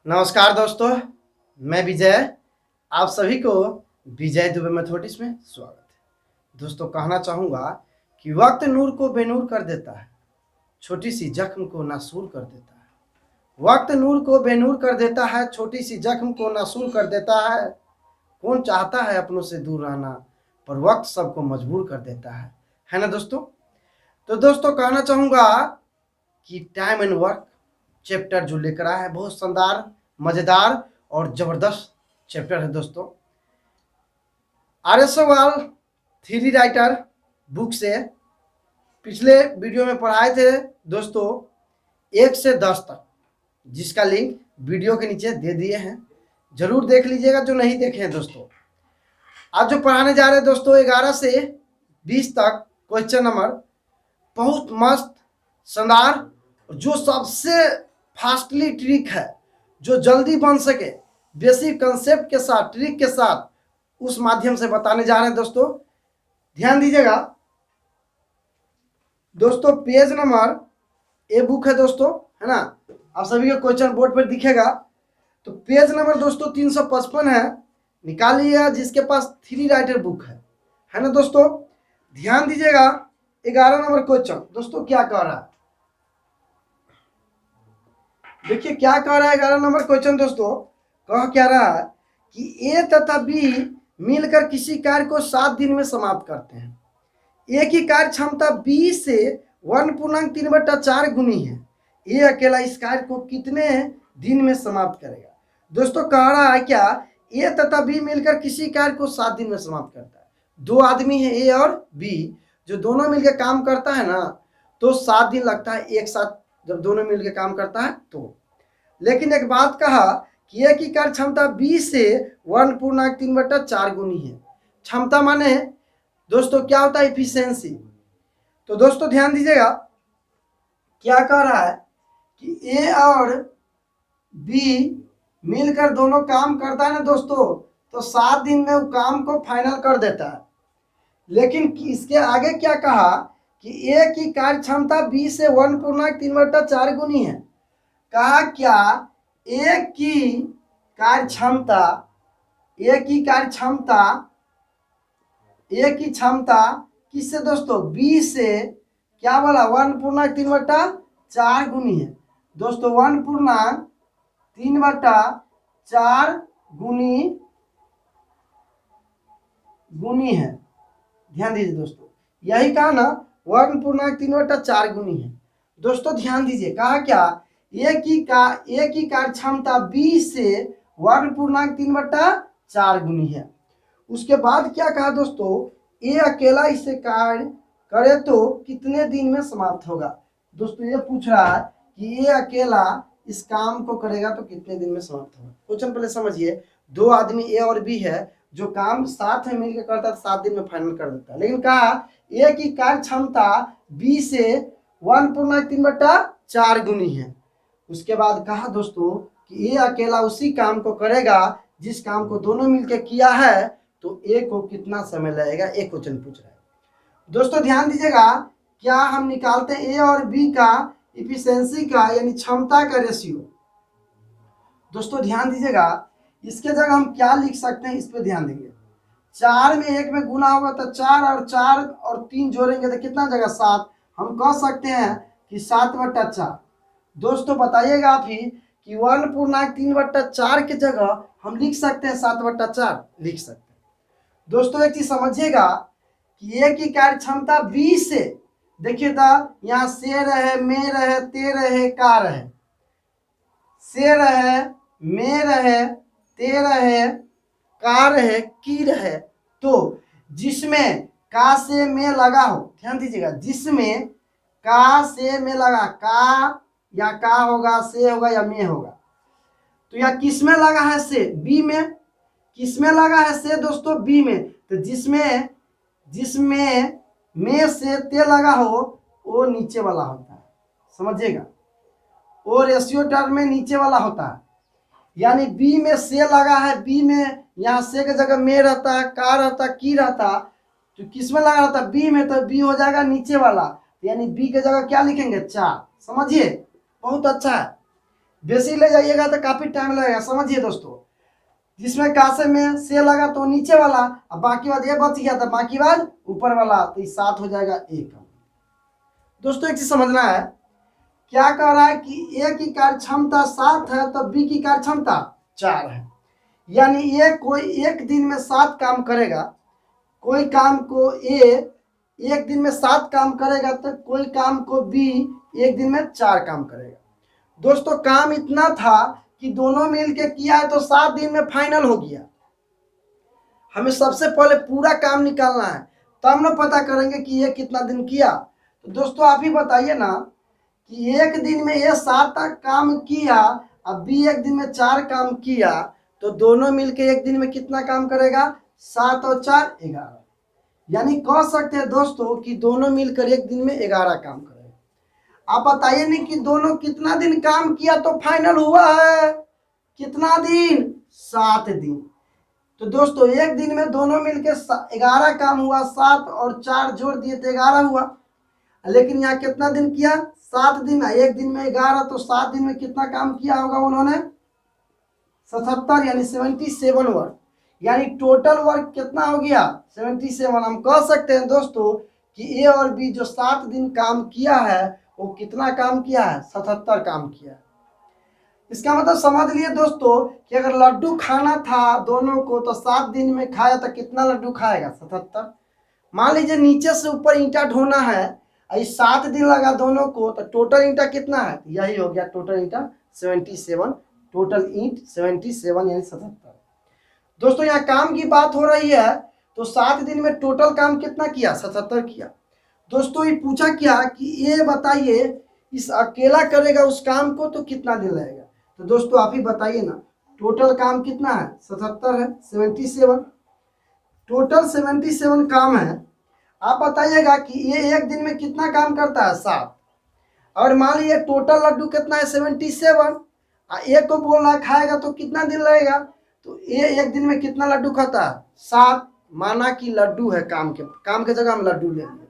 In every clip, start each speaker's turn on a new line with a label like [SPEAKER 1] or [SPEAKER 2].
[SPEAKER 1] नमस्कार दोस्तों, मैं विजय। आप सभी को विजय दुबे मैथमेटिक्स में स्वागत है। दोस्तों, कहना चाहूँगा कि वक्त नूर को बेनूर कर देता है, छोटी सी जख्म को नासूर कर देता है। वक्त नूर को बेनूर कर देता है, छोटी सी जख्म को नासूर कर देता है। कौन चाहता है अपनों से दूर रहना, पर वक्त सबको मजबूर कर देता है ना दोस्तों। तो दोस्तों, कहना चाहूँगा कि टाइम एंड वर्क चैप्टर जो लेकर आया है, बहुत शानदार, मज़ेदार और ज़बरदस्त चैप्टर है दोस्तों। RS Agrawal theory writer book से पिछले वीडियो में पढ़ाए थे दोस्तों 1 से 10 तक, जिसका लिंक वीडियो के नीचे दे दिए हैं, जरूर देख लीजिएगा जो नहीं देखे हैं दोस्तों। आज जो पढ़ाने जा रहे हैं दोस्तों 11 से 20 तक क्वेश्चन नंबर बहुत मस्त, शानदार, जो सबसे फास्टली ट्रिक है, जो जल्दी बन सके, बेसिक कंसेप्ट के साथ, ट्रिक के साथ, उस माध्यम से बताने जा रहे हैं दोस्तों। ध्यान दीजिएगा दोस्तों। पेज नंबर ए बुक है दोस्तों, है ना। आप सभी के क्वेश्चन बोर्ड पर दिखेगा। तो पेज नंबर दोस्तों 355 है, निकाल लीजिएगा जिसके पास थ्री राइटर बुक है ना दोस्तों। ध्यान दीजिएगा 11 नंबर क्वेश्चन दोस्तों क्या कह रहा है, देखिए क्या कह रहा है 11 नंबर क्वेश्चन दोस्तों। कह क्या रहा है कि ए तथा बी मिलकर किसी कार्य को 7 दिन में समाप्त करते हैं। ए की कार्य क्षमता बी से 1.3/4 गुनी है। ए अकेला इस कार्य को कितने दिन में समाप्त करेगा। दोस्तों कह रहा है क्या, ए तथा बी मिलकर किसी कार्य को 7 दिन में समाप्त करता है। दो आदमी है ए और बी, जो दोनों मिलकर काम करता है ना, तो 7 दिन लगता है एक साथ, जब दोनों मिलकर काम करता है तो। लेकिन एक बात कहा कि ए की कार्य क्षमता बी से 1.3/4 गुनी है। क्षमता माने दोस्तों क्या होता है, इफिशियंसी। तो दोस्तों ध्यान दीजिएगा क्या कह रहा है कि ए और बी मिलकर दोनों काम करता है ना दोस्तों, तो 7 दिन में वो काम को फाइनल कर देता है। लेकिन इसके आगे क्या कहा कि ए की कार्य क्षमता बी से 1.3/4 गुनी है। कहा क्या, ए की कार्य क्षमता किससे दोस्तों, बी से क्या बोला, 1.3/4 गुनी है दोस्तों। 1.3/4 गुनी है। ध्यान दीजिए दोस्तों, यही कहा ना 1.3/4 गुनी है दोस्तों। ध्यान दीजिए कहा क्या, ए की कार्य क्षमता बी से 1.3/4 गुनी है। उसके बाद क्या कहा दोस्तों, ए अकेला इसे कार्य करे तो कितने दिन में समाप्त होगा। दोस्तों ये पूछ रहा है कि ए अकेला इस काम को करेगा तो कितने दिन में समाप्त होगा। क्वेश्चन पहले समझिए, दो आदमी ए और बी है, जो काम साथ में मिलकर करता है 7 दिन में फाइनल कर देता है। लेकिन कहा ए की कार्य क्षमता बी से 1.3/4 गुनी है। उसके बाद कहा दोस्तों कि ए अकेला उसी काम को करेगा जिस काम को दोनों मिलकर किया है, तो ए को कितना समय लगेगा, एक क्वेश्चन पूछ रहा है दोस्तों। ध्यान दीजिएगा, क्या हम निकालते हैं ए और बी का इफिशियंसी का, यानी क्षमता का रेशियो। दोस्तों ध्यान दीजिएगा, इसके जगह हम क्या लिख सकते हैं, इस पे ध्यान देंगे। 4 में 1 में गुना होगा तो 4 और 3 जोड़ेंगे तो कितना जगह 7। हम कह सकते हैं कि 7/4। दोस्तों बताइएगा आप ही कि 1.3/4 की जगह हम लिख सकते हैं 7/4, लिख सकते हैं। दोस्तों एक चीज समझिएगा कि ए की कार्य क्षमता बी से, देखिए था यहाँ से रहे, में रहे, ते रहे, का रहे, से रहे, में रहे, ते रहे, का रहे, की रहे। तो जिसमें का से में लगा हो, ध्यान दीजिएगा, जिसमें का से में लगा, का या का होगा, से होगा या में होगा। तो यह किस में लगा है, से, बी में। किस में लगा है से दोस्तों, बी में। तो जिसमें में से ते लगा हो वो नीचे वाला होता है, समझिएगा, वो रेशियो टर्म में नीचे वाला होता है। यानी बी में से लगा है, बी में यहाँ से की जगह में रहता है, का रहता, की रहता, तो किस में लगा रहता, बी में, तो बी हो जाएगा नीचे वाला। यानी बी के जगह क्या लिखेंगे, 4। समझिए बहुत अच्छा है। बेसिक ले जाइएगा तो काफी टाइम लगेगा, समझिए दोस्तों। जिसमें कासे में से लगा तो नीचे वाला, अब बाकी बाद ये बच गया तो बाकी बाद ऊपर वाला, तो ये 7 हो जाएगा एक। दोस्तों एक चीज समझना है, क्या कह रहा है कि ए की कार्य क्षमता 7 है तो बी की कार्य क्षमता 4 है। यानी ये कोई एक दिन में 7 काम करेगा, कोई काम को ए एक दिन में 7 काम करेगा तो कोई काम को बी एक दिन में 4 काम करेगा। दोस्तों काम इतना था कि दोनों मिलके किया है तो 7 दिन में फाइनल हो गया। हमें सबसे पहले पूरा काम निकालना है, तब ना पता करेंगे कि ये कितना दिन किया। तो दोस्तों आप ही बताइए ना कि एक दिन में ये 7 काम किया, अब बी एक दिन में 4 काम किया, तो दोनों मिलके एक दिन में कितना काम करेगा? 7 और 4 11। यानी कह सकते हैं दोस्तों कि दोनों मिलकर एक दिन में 11 काम करेगा। आप बताइए नहीं कि दोनों कितना दिन काम किया तो फाइनल हुआ है? कितना दिन? 7 दिन। तो दोस्तों एक दिन में दोनों मिलकर 11 काम हुआ, 7 और 4 जोड़ दिए तो 11 हुआ। लेकिन यहाँ कितना दिन किया? 7 दिन। एक दिन में 11, तो 7 दिन में कितना काम किया होगा उन्होंने? 77 यानी 77 वर्क। यानी टोटल वर्क कितना हो गया? 77। हम कह सकते हैं दोस्तों कि ए और बी जो 7 दिन काम किया है वो कितना काम किया है? 77 काम किया है। इसका मतलब समझ लिए दोस्तों कि अगर लड्डू खाना था दोनों को तो 7 दिन में खाया तो कितना लड्डू खाएगा? 77। मान लीजिए नीचे से ऊपर ईंटा ढोना है, 7 दिन लगा दोनों को, तो टोटल ईंटा कितना है? यही हो गया टोटल ईंटा 77। टोटल ईंट 77 यानी 77। दोस्तों यहाँ काम की बात हो रही है तो 7 दिन में टोटल काम कितना किया? 77 किया। दोस्तों ये पूछा क्या कि ये बताइए इस अकेला करेगा उस काम को तो कितना दिन लगेगा? तो दोस्तों आप ही बताइए ना, टोटल काम कितना है? 77 है, 77। टोटल 77 काम है। आप बताइएगा कि ये एक दिन में कितना काम करता है? 7। और मान लीजिए टोटल लड्डू कितना है? 77। एक को बोल रहा खाएगा तो कितना दिन लगेगा? तो ये एक दिन में कितना लड्डू खाता है? 7। माना कि लड्डू है काम के जगह हम लड्डू ले लिए,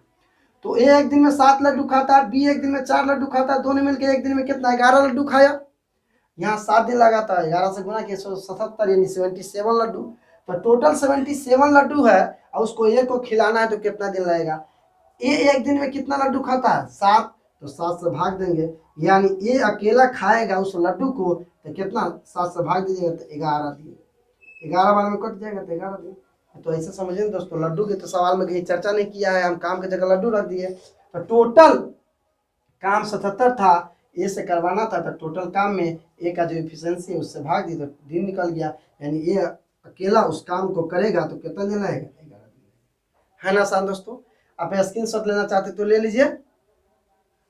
[SPEAKER 1] तो ए एक दिन में 7 लड्डू खाता है, बी एक दिन में 4 लड्डू खाता है, दोनों मिलकर एक दिन में कितना? 11 लड्डू खाया। यहाँ 7 दिन लगाता है, 11 से गुना किया 77 यानी 77 लड्डू। तो टोटल 77 लड्डू है और उसको ए को खिलाना है तो कितना दिन लगेगा? ए एक दिन में कितना लड्डू खाता है? 7। तो 7 से भाग देंगे, यानी ए अकेला खाएगा उस लड्डू को तो कितना? 7 से भाग दीजिएगा तो 11 दिन। 11 बार में कट जाएगा तो 11 दिन। तो ऐसे समझिए दोस्तों, लड्डू के तो सवाल में कहीं चर्चा नहीं किया है, हम काम की जगह लड्डू रख दिए। तो टोटल काम 77 था, ए से करवाना था, तो टोटल काम में ए का जो एफिशिएंसी है उससे भाग दी तो दिन निकल गया। यानी ए अकेला उस काम को करेगा तो कितना दिन लगेगा? 11 दिन। है ना आसान दोस्तों? आप स्क्रीनशॉट लेना चाहते तो ले लीजिए।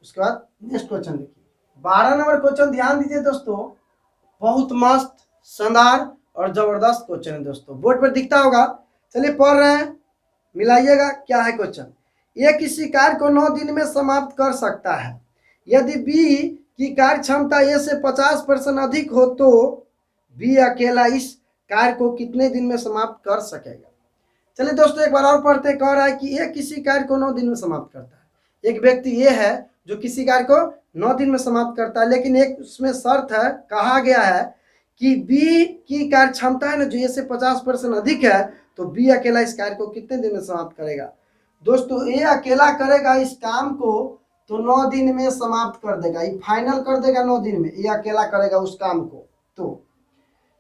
[SPEAKER 1] उसके बाद नेक्स्ट क्वेश्चन देखिए, 12 नंबर क्वेश्चन। ध्यान दीजिए दोस्तों, बहुत मस्त, शानदार और जबरदस्त क्वेश्चन है दोस्तों, बोर्ड पर दिखता होगा। चलिए पढ़ रहे हैं, मिलाइएगा क्या है क्वेश्चन। ए किसी कार्य को 9 दिन में समाप्त कर सकता है। यदि बी की कार्य क्षमता ए से 50% अधिक हो तो बी अकेला इस कार्य को कितने दिन में समाप्त कर सकेगा? चलिए दोस्तों एक बार और पढ़ते हैं। कह रहा है कि ए किसी कार्य को 9 दिन में समाप्त करता है। एक व्यक्ति ये है जो किसी कार्य को 9 दिन में समाप्त करता है, लेकिन एक उसमें शर्त है, कहा गया है कि बी की कार्य क्षमता है ना जो ए से 50% अधिक है, तो बी अकेला इस कार्य को कितने दिन में समाप्त करेगा? दोस्तों ए अकेला करेगा इस काम को तो 9 दिन में समाप्त कर देगा, ये फाइनल कर देगा 9 दिन में। ये अकेला करेगा उस काम को, तो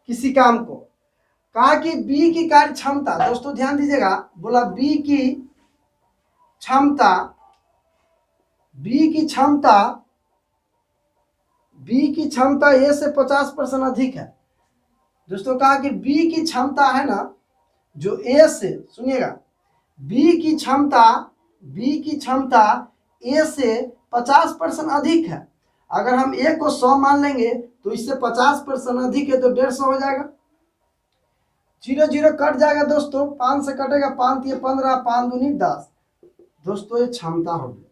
[SPEAKER 1] किसी काम को। कहा कि बी की कार्य क्षमता, दोस्तों ध्यान दीजिएगा, बोला बी की क्षमता, बी की क्षमता ए से 50% अधिक है। दोस्तों कहा कि बी की क्षमता है ना जो ए से, सुनिएगा, बी की क्षमता ए से 50% अधिक है। अगर हम ए को 100 मान लेंगे तो इससे 50% अधिक है तो 150 हो जाएगा। 0 0 कट जाएगा दोस्तों, 5 से कटेगा, 5 ये 15, 5 दूनी 10। दोस्तों ये क्षमता होगी।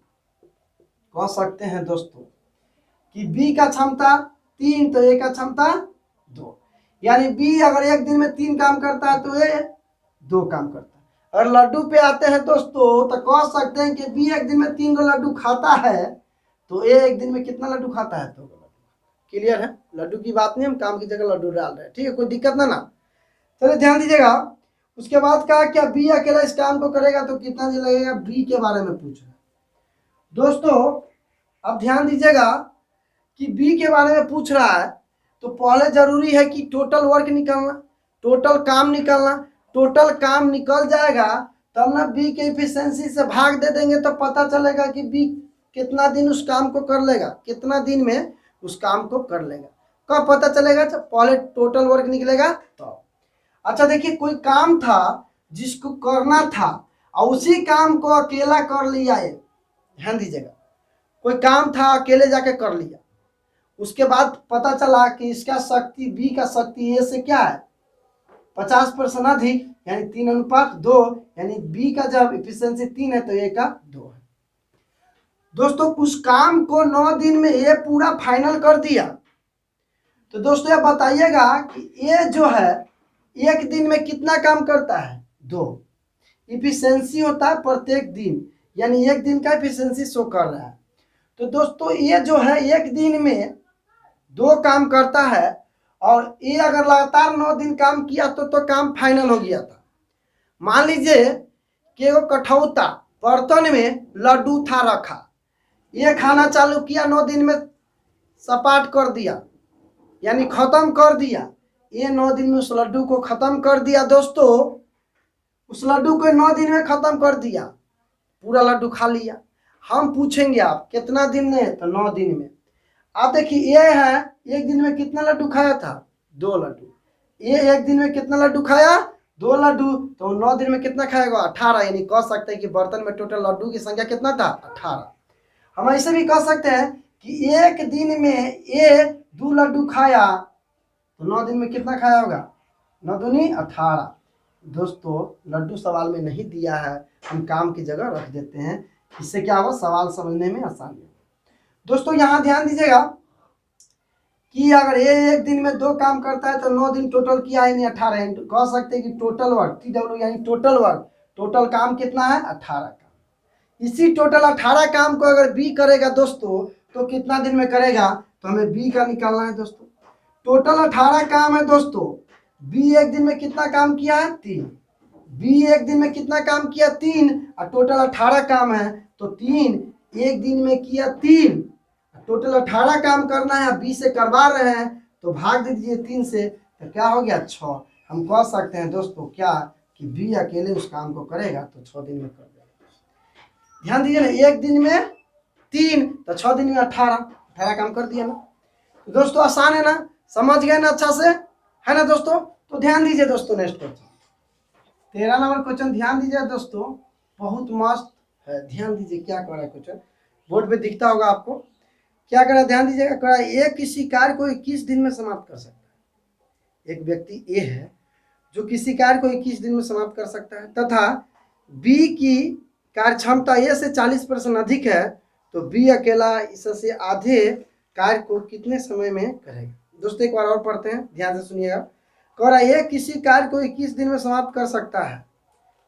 [SPEAKER 1] कह सकते हैं दोस्तों कि बी का क्षमता 3 तो ए का क्षमता 2, यानी बी अगर एक दिन में 3 काम करता है तो ए 2 काम करता है। और लड्डू पे आते हैं दोस्तों तो कह सकते हैं कि बी एक दिन में 3 लड्डू खाता है तो ए एक दिन में कितना लड्डू खाता है? 2 लड्डू। क्लियर है? लड्डू की बात नहीं, हम काम की जगह लड्डू डाल रहे हैं, ठीक है, कोई दिक्कत ना। चलिए ध्यान दीजिएगा। उसके बाद कहा क्या बी अकेला इस काम को करेगा तो कितना दिन लगेगा, बी के बारे में पूछ रहा है। दोस्तों अब ध्यान दीजिएगा कि बी के बारे में पूछ रहा है तो पहले जरूरी है कि टोटल वर्क निकलना, टोटल काम निकलना। टोटल काम निकल जाएगा तब ना बी के इफिशिएंसी से भाग दे देंगे तो पता चलेगा कि बी कितना दिन उस काम को कर लेगा, कितना दिन में उस काम को कर लेगा। कब पता चलेगा? जब पहले टोटल वर्क निकलेगा तो। अच्छा देखिए, कोई काम था जिसको करना था और उसी काम को अकेला कर लिया है, ध्यान दीजिएगा, कोई काम था अकेले जाके कर लिया, उसके बाद पता चला कि इसका शक्ति बी का शक्ति ए से क्या है 50% अधिक, यानी 3:2, यानी बी का जब इफिशिएंसी 3 है तो ए का 2 है। दोस्तों उस काम को 9 दिन में ए पूरा फाइनल कर दिया, तो दोस्तों आप बताइएगा कि ए जो है एक दिन में कितना काम करता है, 2। इफिशिएंसी होता है प्रत्येक दिन, यानी एक दिन का इफिशिएंसी शो कर रहा है। तो दोस्तों ये जो है एक दिन में 2 काम करता है, और ये अगर लगातार 9 दिन काम किया तो काम फाइनल हो गया था। मान लीजिए कि वो कठौता बर्तन में लड्डू था रखा, ये खाना चालू किया 9 दिन में सपाट कर दिया, यानी खत्म कर दिया। ये 9 दिन में उस लड्डू को खत्म कर दिया। दोस्तों उस लड्डू को 9 दिन में खत्म कर दिया, पूरा लड्डू खा लिया। हम पूछेंगे आप कितना दिन में, तो 9 दिन में। आप देखिए ये है एक दिन में कितना लड्डू खाया था, 2 लड्डू। ये एक दिन में कितना लड्डू खाया, 2 लड्डू, तो 9 दिन में कितना खाएगा, 18। यानी कह सकते हैं कि बर्तन में टोटल लड्डू की संख्या कितना था, 18। हम ऐसे भी कह सकते हैं कि एक दिन में ये 2 लड्डू खाया तो 9 दिन में कितना खाया होगा, 9 दूनी 18। दोस्तों लड्डू सवाल में नहीं दिया है, हम काम की जगह रख देते हैं, इससे क्या होगा, सवाल समझने में आसानी होगी। दोस्तों यहाँ ध्यान दीजिएगा कि अगर ये एक दिन में 2 काम करता है तो 9 दिन टोटल किया, यानी 18। कह सकते हैं कि टोटल वर्क TW, यानी टोटल वर्क, टोटल काम कितना है, 18 काम। इसी टोटल 18 काम को अगर बी करेगा दोस्तों तो कितना दिन में करेगा, तो हमें बी का निकालना है। दोस्तों टोटल 18 काम है दोस्तों, बी एक दिन में कितना काम किया है, 3। बी एक दिन में कितना काम किया, 3, और टोटल 18 काम है तो 3 एक दिन में किया 3, टोटल 18 काम करना है, बी से करवा रहे हैं तो भाग दे दीजिए 3 से, तो क्या हो गया, 6। हम कह सकते हैं दोस्तों क्या कि बी अकेले उस काम को करेगा तो 6 दिन में कर देगा। ध्यान दीजिए ना, एक दिन में 3 तो 6 दिन में 18 काम कर दिया ना। तो दोस्तों आसान है ना, समझ गए ना अच्छा से, है ना दोस्तों? तो ध्यान दीजिए दोस्तों, नेक्स्ट क्वेश्चन 13 नंबर क्वेश्चन, ध्यान दीजिए दोस्तों, बहुत मस्त है। ध्यान दीजिए क्या कर रहा है क्वेश्चन, बोर्ड पे दिखता होगा आपको, क्या कर रहा है, ध्यान दीजिएगा। कर रहा है ए किसी कार्य को 21 दिन में समाप्त कर सकता है। एक व्यक्ति ए है जो किसी कार्य को 21 दिन में समाप्त कर सकता है, तथा बी की कार्य क्षमता ए से 40% अधिक है, तो बी अकेला इससे आधे कार्य को कितने समय में करेगा। दोस्तों एक बार और पढ़ते हैं, ध्यान से सुनिएगा। कह रहा है ए किसी कार्य को 21 दिन में समाप्त कर सकता है,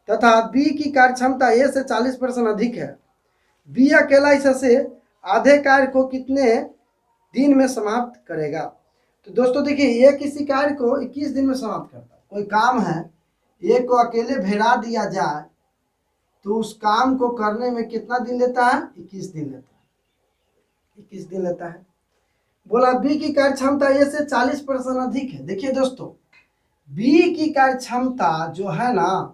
[SPEAKER 1] तथा बी की कार्य क्षमता ए से 40% अधिक है, बी अकेला इससे आधे कार्य को कितने दिन में समाप्त करेगा। तो दोस्तों देखिए, ए किसी कार्य को 21 दिन में समाप्त करता है। कोई काम है, ए को अकेले भेड़ा दिया जाए तो उस काम को करने में कितना दिन लेता है, 21 दिन लेता है, 21 दिन लेता है। बोला बी की कार्य क्षमता ए से 40% अधिक है। देखिए दोस्तों, बी की कार्य क्षमता जो है ना,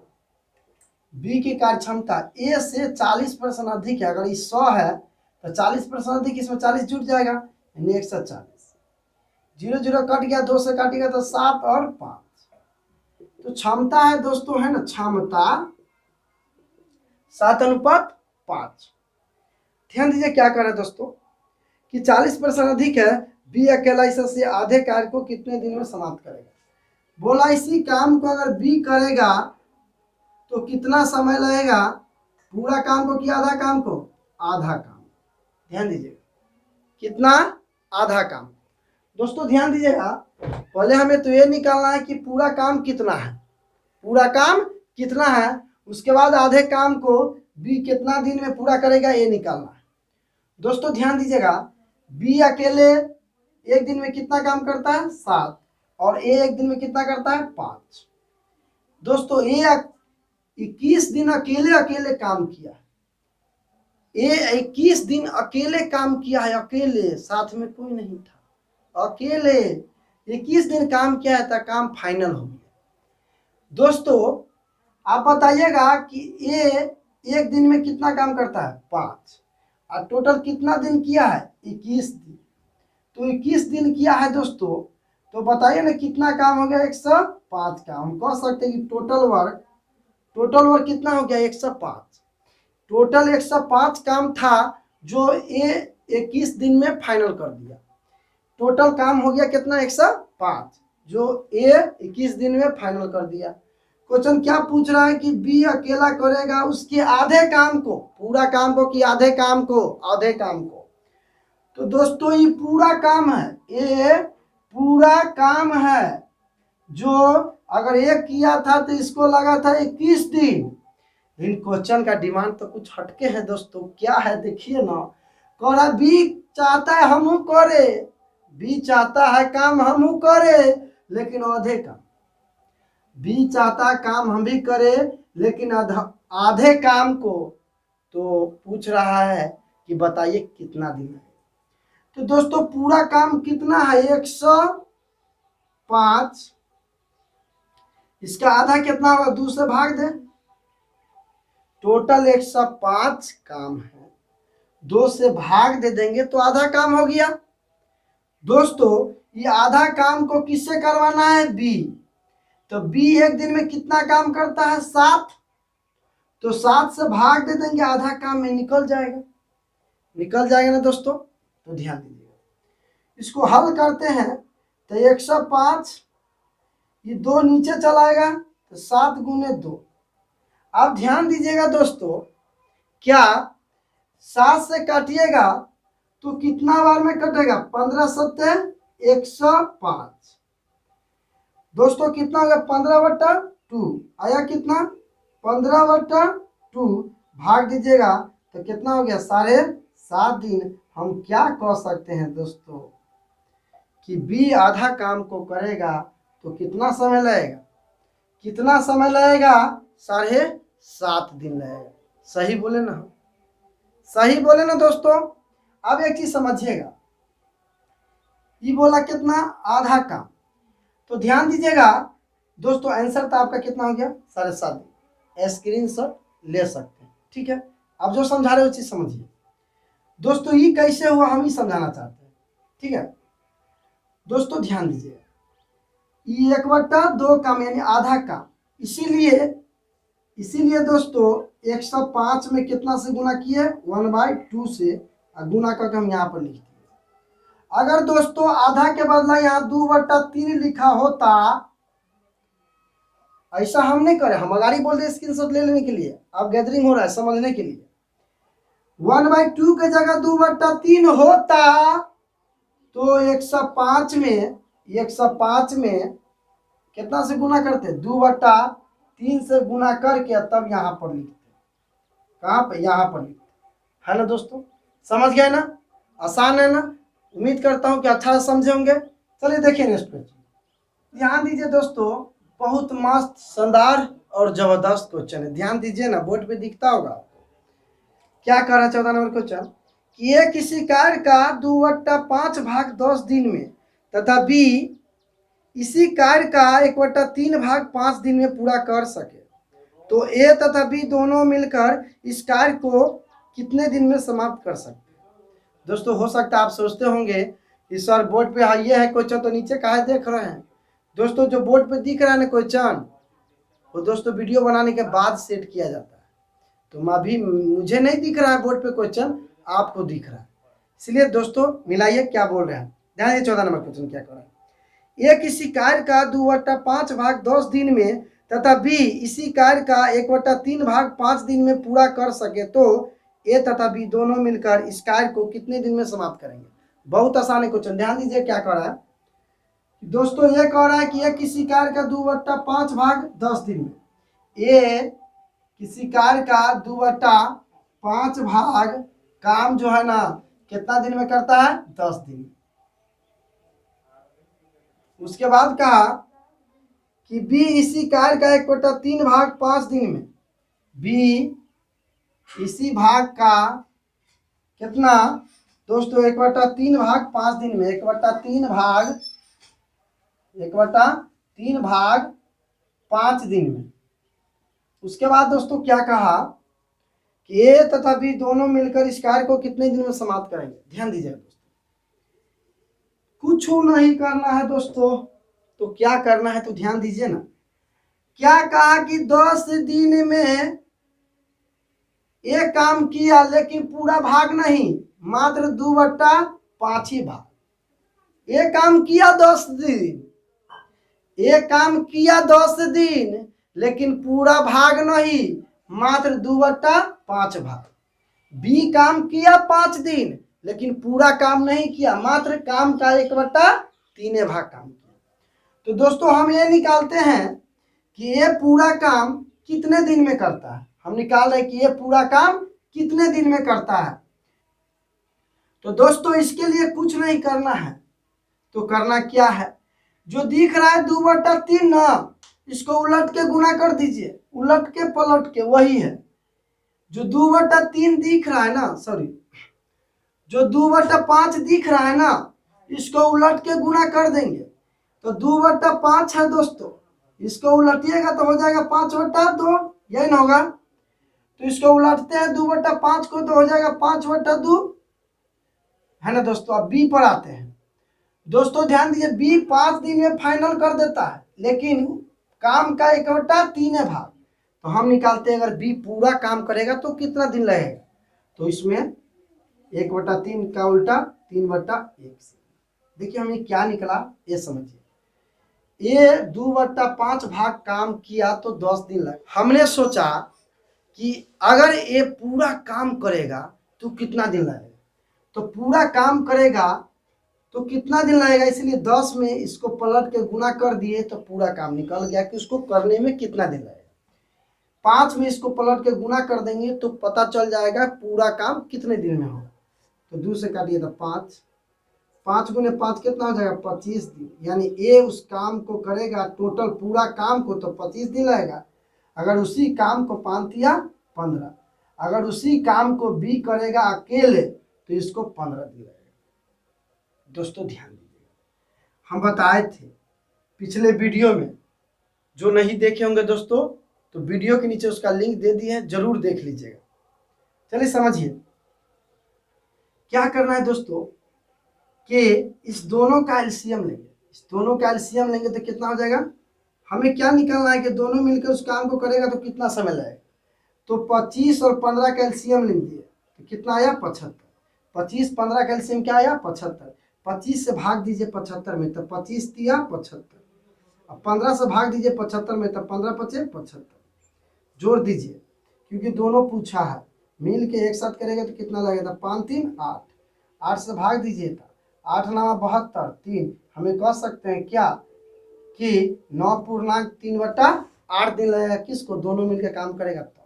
[SPEAKER 1] बी की कार्य क्षमता ए से 40% अधिक है। अगर ये 100 है तो 40% अधिक, इसमें 40 जुड़ जाएगा, यानी 140। 0 0 कट गया, 2 से काटेगा तो 7 और 5। तो क्षमता है दोस्तों, है ना, क्षमता 7:5। ध्यान दीजिए क्या कर रहा है दोस्तों कि 40% अधिक है, बी अकेला इससे आधे कार्य को कितने दिन में समाप्त करेगा। बोला इसी काम को अगर बी करेगा तो कितना समय लगेगा, पूरा काम को कि आधा काम को, आधा काम। ध्यान दीजिएगा कितना, आधा काम। दोस्तों ध्यान दीजिएगा, पहले हमें तो ये निकालना है कि पूरा काम कितना है, पूरा काम कितना है, उसके बाद आधे काम को बी कितना दिन में पूरा करेगा ये निकालना है। दोस्तों ध्यान दीजिएगा, बी अकेले एक दिन में कितना काम करता है 7, और ए एक दिन में कितना करता है 5। दोस्तों ए 21 दिन अकेले अकेले काम किया है। ए 21 दिन अकेले काम किया है, अकेले, साथ में कोई नहीं था, अकेले 21 दिन काम किया है, तो काम फाइनल हो गया। दोस्तों आप बताइएगा कि ए एक दिन में कितना काम करता है 5, और टोटल कितना दिन किया है 21 दिन। तो 21 दिन किया है दोस्तों, तो बताइए ना कितना काम हो गया 105 का। हम कह सकते हैं कि टोटल वर्क कितना हो गया 105। टोटल 105 काम था जो ए 21 दिन में फाइनल कर दिया। टोटल काम हो गया कितना 105, जो ए 21 दिन में फाइनल कर दिया। क्वेश्चन क्या पूछ रहा है कि बी अकेला करेगा उसके आधे काम को, पूरा काम को कि आधे काम को, आधे काम को। तो दोस्तों ये पूरा काम है, ये पूरा काम है, जो अगर एक किया था तो इसको लगा था 21 दिन। इन क्वेश्चन का डिमांड तो कुछ हटके है दोस्तों, क्या है देखिए ना। कह रहा बी चाहता है हम करे, बी चाहता है काम हम करे लेकिन आधे काम, बी चाहता काम हम भी करे लेकिन आधे काम को। तो पूछ रहा है कि बताइए कितना दिन है। तो दोस्तों पूरा काम कितना है 105, इसका आधा कितना होगा 2 से भाग दे। टोटल 105 काम है, 2 से भाग दे देंगे तो आधा काम हो गया। दोस्तों ये आधा काम को किससे करवाना है बी, तो बी एक दिन में कितना काम करता है 7, तो 7 से भाग दे देंगे, आधा काम में निकल जाएगा ना दोस्तों। तो ध्यान दीजिएगा, इसको हल करते हैं तो 105, ये 2 नीचे चलाएगा तो 7 गुने 2। आप ध्यान दीजिएगा दोस्तों, क्या 7 से काटिएगा तो कितना बार में कटेगा 15 सत्ते 105। दोस्तों कितना हो गया 15/2 आया, कितना 15/2 भाग दीजिएगा तो कितना हो गया 7.5 दिन। हम क्या कह सकते हैं दोस्तों कि बी आधा काम को करेगा तो कितना समय लगेगा, कितना समय लगेगा 7.5 दिन लगेगा। सही बोले ना, सही बोले ना दोस्तों। अब एक चीज समझिएगा, ये बोला कितना आधा काम, तो ध्यान दीजिएगा दोस्तों, आंसर तो आपका कितना हो गया 7.5 दिन। स्क्रीनशॉट ले सकते हैं, ठीक है। अब जो समझा रहे हो चीज समझिए दोस्तों, ये कैसे हुआ हम ही समझाना चाहते हैं, ठीक है। दोस्तों ध्यान दीजिएगा, ये 1/2 काम यानी आधा काम, इसीलिए दोस्तों 105 में कितना से गुना किए 1/2 से, गुना करके हम यहाँ पर लिख दिए। अगर दोस्तों आधा के बदला यहाँ 2/3 लिखा होता, ऐसा हम नहीं करे, हम अगाड़ी बोल दे स्क्रीनशॉट ले लेने के लिए, अब गैदरिंग हो रहा है समझने के लिए। 1/2 के जगह 2/3 होता तो 105 में कितना से गुना करते 2/3 से गुना करके तब यहाँ पर लिखते, कहाँ पे यहाँ पर लिखते, है ना दोस्तों। समझ गए ना, आसान है ना। उम्मीद करता हूँ कि अच्छा समझे होंगे। चलिए देखिए नेक्स्ट पेज, ध्यान दीजिए दोस्तों, बहुत मस्त शानदार और जबरदस्त क्वेश्चन है। ध्यान दीजिए ना, बोर्ड पे दिखता होगा क्या कह रहा है 14 नंबर क्वेश्चन कि ये किसी कार्य का 2/5 भाग 10 दिन में तथा बी इसी कार्य का 1/3 भाग 5 दिन में पूरा कर सके, तो ए तथा बी दोनों मिलकर इस कार्य को कितने दिन में समाप्त कर सकते हैं। दोस्तों हो सकता है आप सोचते होंगे कि सर बोर्ड पे ये है क्वेश्चन तो नीचे काहे देख रहे हैं। दोस्तों जो बोर्ड पे दिख रहा है ना क्वेश्चन, वो दोस्तों वीडियो बनाने के बाद सेट किया जाता है। तो अभी मुझे नहीं दिख रहा है बोर्ड पे क्वेश्चन, आपको दिख रहा है, इसलिए दोस्तों मिलाइए क्या बोल रहे हैं। ध्यान दीजिए 14 नंबर क्वेश्चन क्या कर रहा है, ये किसी कार्य का 2/5 भाग 10 दिन में तथा बी इसी कार्य का 1/3 भाग 5 दिन में पूरा कर सके, तो ए तथा बी दोनों मिलकर इस कार्य को कितने दिन में समाप्त करेंगे। बहुत आसान है क्वेश्चन, ध्यान दीजिए क्या कर रहा है दोस्तों। ये कह रहा है कि ये किसी कार्य का 2/5 भाग 10 दिन में, ये किसी कार्य का 2/5 भाग काम जो है ना कितना दिन में करता है 10 दिन। उसके बाद कहा कि बी इसी कार्य का 1/3 भाग 5 दिन में, बी इसी भाग का कितना दोस्तों 1/3 भाग 5 दिन में, 1/3 भाग 5 दिन में। उसके बाद दोस्तों क्या कहा कि ए तथा बी दोनों मिलकर इस कार्य को कितने दिन में समाप्त करेंगे। ध्यान दीजिए दोस्तों, कुछ नहीं करना है दोस्तों, तो क्या करना है तो ध्यान दीजिए ना। क्या कहा कि 10 दिन में एक काम किया लेकिन पूरा भाग नहीं, मात्र 2/5 ही भाग। एक काम किया 10 दिन, एक काम किया 10 दिन लेकिन पूरा भाग नहीं, मात्र 2/5 भाग। बी काम किया 5 दिन लेकिन पूरा काम नहीं किया, मात्र काम का 1/3 भाग काम किया। तो दोस्तों हम ये निकालते हैं कि ये पूरा काम कितने दिन में करता है। हम निकाल रहे हैं कि ये पूरा काम कितने दिन में करता है। तो दोस्तों इसके लिए कुछ नहीं करना है, तो करना क्या है, जो दिख रहा है 2/3 ना, इसको उलट के गुना कर दीजिए, उलट के पलट के, वही है जो 2/3 दिख रहा है ना, सॉरी जो 2/5 दिख रहा है ना, इसको उलट के गुना कर देंगे तो 2/5 है दोस्तों, इसको उलटिएगा तो हो जाएगा 5/2, यही ना होगा। तो इसको उलटते हैं 2/5 को तो हो जाएगा 5/2, है ना दोस्तों। अब बी पर आते हैं दोस्तों, ध्यान दीजिए, बी 5 दिन में फाइनल कर देता है लेकिन काम का 1/3 भाग। तो हम निकालते हैं अगर बी पूरा काम करेगा तो कितना दिन लगेगा, तो इसमें 1/3 का उल्टा 3/1 से। देखिए हमें क्या निकला ये समझिए, ये 2/5 भाग काम किया तो 10 दिन लगे। हमने सोचा कि अगर ये पूरा काम करेगा तो कितना दिन लगेगा, तो पूरा काम करेगा तो कितना दिन लगेगा, इसलिए 10 में इसको पलट के गुना कर दिए तो पूरा काम निकल गया कि उसको करने में कितना दिन लगेगा। 5 में इसको पलट के गुना कर देंगे तो पता चल जाएगा पूरा काम कितने दिन में होगा। तो 2 से काटिए तो 5, 5 गुने 5 कितना हो जाएगा 25 दिन, यानी ए उस काम को करेगा टोटल पूरा काम को तो 25 दिन लगेगा। अगर उसी काम को 5 दिया 15, अगर उसी काम को बी करेगा अकेले तो इसको 15 दिन लगेगा। दोस्तों ध्यान दीजिएगा, हम बताए थे पिछले वीडियो में, जो नहीं देखे होंगे दोस्तों तो वीडियो के नीचे उसका लिंक दे दिए हैं, जरूर देख लीजिएगा। चलिए समझिए क्या करना है दोस्तों, कि इस दोनों का एलसीएम लेंगे, इस दोनों का एलसीएम लेंगे तो कितना हो जाएगा, हमें क्या निकालना है कि दोनों मिलकर उस काम को करेगा तो कितना समय लगेगा। तो 25 और 15 का एलसीएम लीजिए तो कितना आया 75, 25 15 का एलसीएम क्या आया 75, 25 से भाग दीजिए 75 में तो 25 दिया 75, अब 15 से भाग दीजिए 75 में तो 15 पचे 75, जोड़ दीजिए क्योंकि दोनों पूछा है, मिल के एक साथ करेगा तो कितना लगेगा 5 3 8, 8 से भाग दीजिए तो 8 9 72 3, हमें कह सकते हैं क्या कि 9.3/8 दिन लगेगा, किसको दोनों मिलकर काम करेगा। तो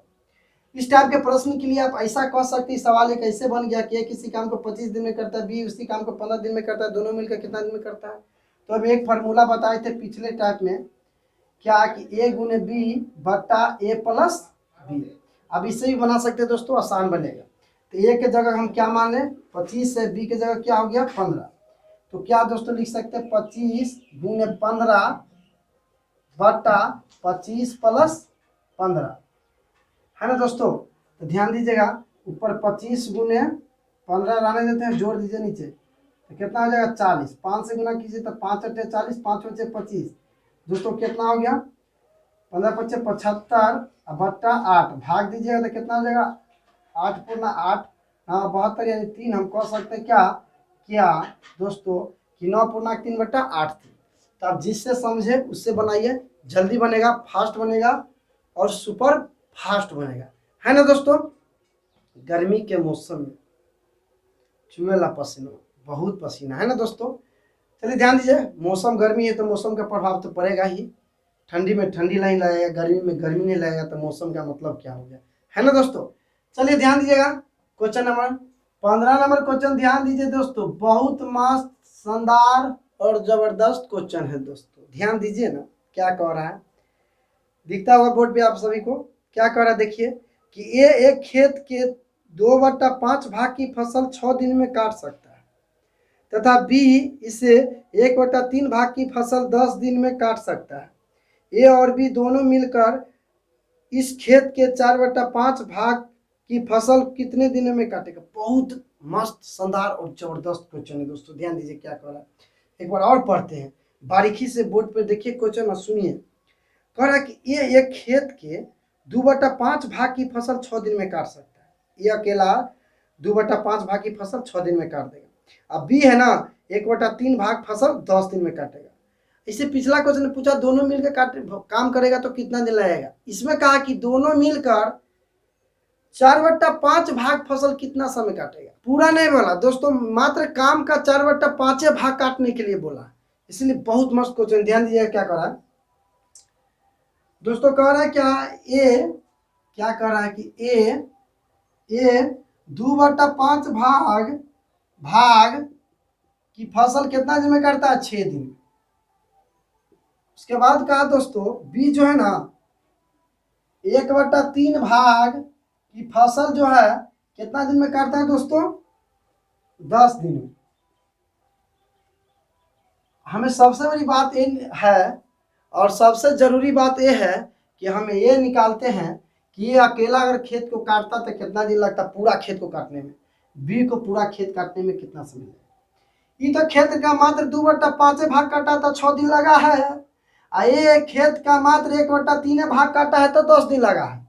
[SPEAKER 1] इस टाइप के प्रश्न के लिए आप ऐसा कह सकते हैं, सवाल एक ऐसे बन गया कि किसी काम को 25 दिन में करता है, बी उसी काम को 15 दिन में करता है, दोनों मिलकर कितना दिन में करता है। तो अब एक फार्मूला बताए थे पिछले टाइप में क्या कि ए गुने बी बटा ए प्लस बी, अब इसे भी बना सकते हैं दोस्तों, आसान बनेगा। तो ए के जगह हम क्या मान लें 25 से, बी के जगह क्या हो गया 15, तो क्या दोस्तों लिख सकते हैं 25 गुने 15 बटा 25 प्लस 15, है ना दोस्तों। तो ध्यान दीजिएगा ऊपर 25 गुने 15 रहने देते हैं, जोड़ दीजिए नीचे तो कितना हो जाएगा 40, 5 से गुना कीजिए तो 5 8 40, 5 बचे 25, दोस्तों कितना हो गया 15 पच्चे 75 बट्टा 8, भाग दीजिएगा तो कितना हो जाएगा 8 पूर्णा 8 72, यानी 3। हम कह सकते हैं क्या क्या दोस्तों कि 9.3/8 थी। तो आप जिससे समझे उससे बनाइए, जल्दी बनेगा, फास्ट बनेगा और सुपर फास्ट बनेगा, है ना दोस्तों। गर्मी के मौसम में चुएला पसीना, बहुत पसीना, है ना दोस्तों। चलिए ध्यान दीजिए, मौसम गर्मी है तो मौसम का प्रभाव तो पड़ेगा ही, ठंडी में ठंडी नहीं लगेगा, गर्मी में गर्मी नहीं लगेगा, तो मौसम का मतलब क्या हो गया, है ना दोस्तों। चलिए ध्यान दीजिएगा, क्वेश्चन नंबर 15 नंबर क्वेश्चन ध्यान दीजिए दोस्तों, बहुत मस्त शानदार और जबरदस्त क्वेश्चन है दोस्तों, ध्यान दीजिए ना क्या कह रहा है। दिखता होगा बोर्ड पे आप सभी को, क्या कह रहा है देखिए कि ये एक खेत के 2/5 भाग की फसल 6 दिन में काट सकता है तथा बी इसे 1/3 भाग की फसल 10 दिन में काट सकता है। ए और बी दोनों मिलकर इस खेत के 4/5 भाग की फसल कितने दिनों में काटेगा। बहुत मस्त, शानदार और जबरदस्त क्वेश्चन है दोस्तों, ध्यान दीजिए क्या कह रहा है। एक बार और पढ़ते हैं बारीकी से, बोर्ड पे देखिए क्वेश्चन और सुनिए। कह रहा है कि ये एक खेत के 2/5 भाग की फसल 6 दिन में काट सकता है। ये अकेला 2/5 भाग की फसल 6 दिन में काट देगा। अब बी है ना 1/3 भाग फसल 10 दिन में काटेगा। इससे पिछला क्वेश्चन ने पूछा दोनों मिलकर काम करेगा तो कितना दिन लगेगा। इसमें कहा कि दोनों मिलकर 4/5 भाग फसल कितना समय काटेगा। पूरा नहीं बोला दोस्तों, मात्र काम का 4/5 भाग काटने के लिए बोला, इसलिए बहुत मस्त क्वेश्चन। ध्यान दीजिएगा क्या कर रहा है दोस्तों। कह रहा है क्या कह रहा है कि ए 2/5 भाग की फसल कितना दिन में काटता है, 6 दिन में। उसके बाद कहा दोस्तों बी जो है ना 1/3 भाग की फसल जो है कितना दिन में काटता है दोस्तों, 10 दिन में। हमें सबसे बड़ी बात ये है और सबसे जरूरी बात ये है कि हमें ये निकालते हैं कि ये अकेला अगर खेत को काटता तो कितना दिन लगता पूरा खेत को काटने में, बी को पूरा खेत काटने में कितना समय लगेगा। ये तो खेत का मात्र 2/5 भाग काटा तो 6 दिन लगा है, ये खेत का मात्र 1/3 भाग काटा है तो 10 दिन लगा है।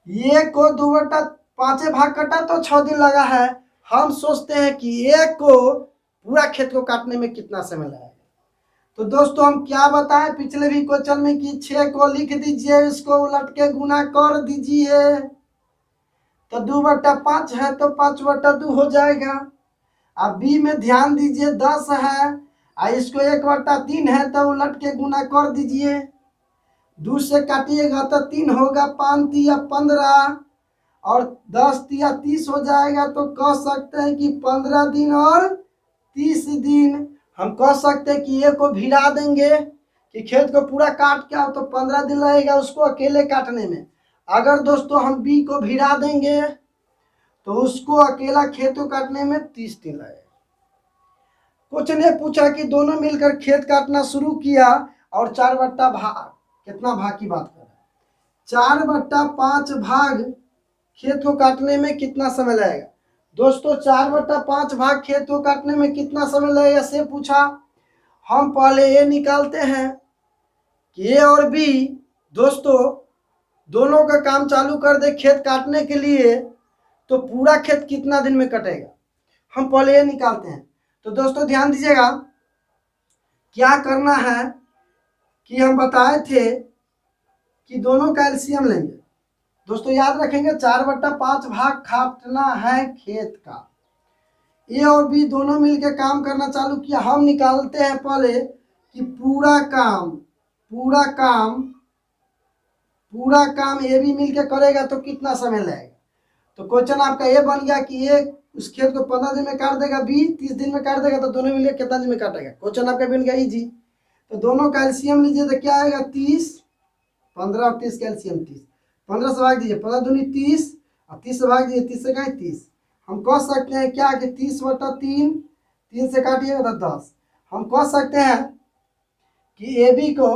[SPEAKER 1] ये को 2/5 भाग काटा तो 6 दिन लगा है। हम सोचते हैं कि एक को पूरा खेत को काटने में कितना समय लगेगा। तो दोस्तों हम क्या बताएं पिछले भी क्वेश्चन में कि 6 को लिख दीजिए, इसको उलट के गुना कर दीजिए तो 2/5 है तो 5/2 हो जाएगा। अब बी में ध्यान दीजिए 10 है और इसको 1/3 है तो उलट के गुना कर दीजिए। 2 से काटिएगा तो 3 होगा, 5 तिया 15 और 10 तिया 30 हो जाएगा। तो कह सकते हैं कि 15 दिन और 30 दिन। हम कह सकते हैं कि ये को भिड़ा देंगे कि खेत को पूरा काट के आओ तो 15 दिन लगेगा उसको अकेले काटने में। अगर दोस्तों हम बी को भिड़ा देंगे तो उसको अकेला खेत को काटने में 30 दिन लगेगा। क्वेश्चन ये पूछा कि दोनों मिलकर खेत काटना शुरू किया और 4/5 भाग, कितना भाग की बात कर रहा है, 4/5 भाग खेत को काटने में कितना समय लगेगा। दोस्तों 4/5 भाग खेत को काटने में कितना समय लगेगा से पूछा। हम पहले ये निकालते हैं कि ए और बी दोस्तों दोनों का काम चालू कर दे खेत काटने के लिए तो पूरा खेत कितना दिन में कटेगा, हम पहले ये निकालते हैं। तो दोस्तों ध्यान दीजिएगा क्या करना है कि हम बताए थे कि दोनों का एलसीएम लेंगे। दोस्तों याद रखेंगे 4/5 भाग काटना है खेत का। ए और बी दोनों मिलकर काम करना चालू किया। हम निकालते हैं पहले कि पूरा काम ए बी मिलकर करेगा तो कितना समय लगेगा। तो क्वेश्चन आपका ये बन गया कि ये उस खेत को 15 दिन में काट देगा, बी 30 दिन में काट देगा, तो दोनों मिलकर कितना दिन में काटेगा। क्वेश्चन आपका बन गया इजी। तो दोनों का एलसीएम लीजिए तो क्या आएगा 30, 15 और 30 का एलसीएम 30। 15 से भाग दीजिए 15 दूनी 30 और 30 से भाग दीजिए 30 से कहीं 30। हम कह सकते हैं क्या कि 30/3, 3 से काटिएगा तो 10। हम कह सकते हैं कि ए बी को,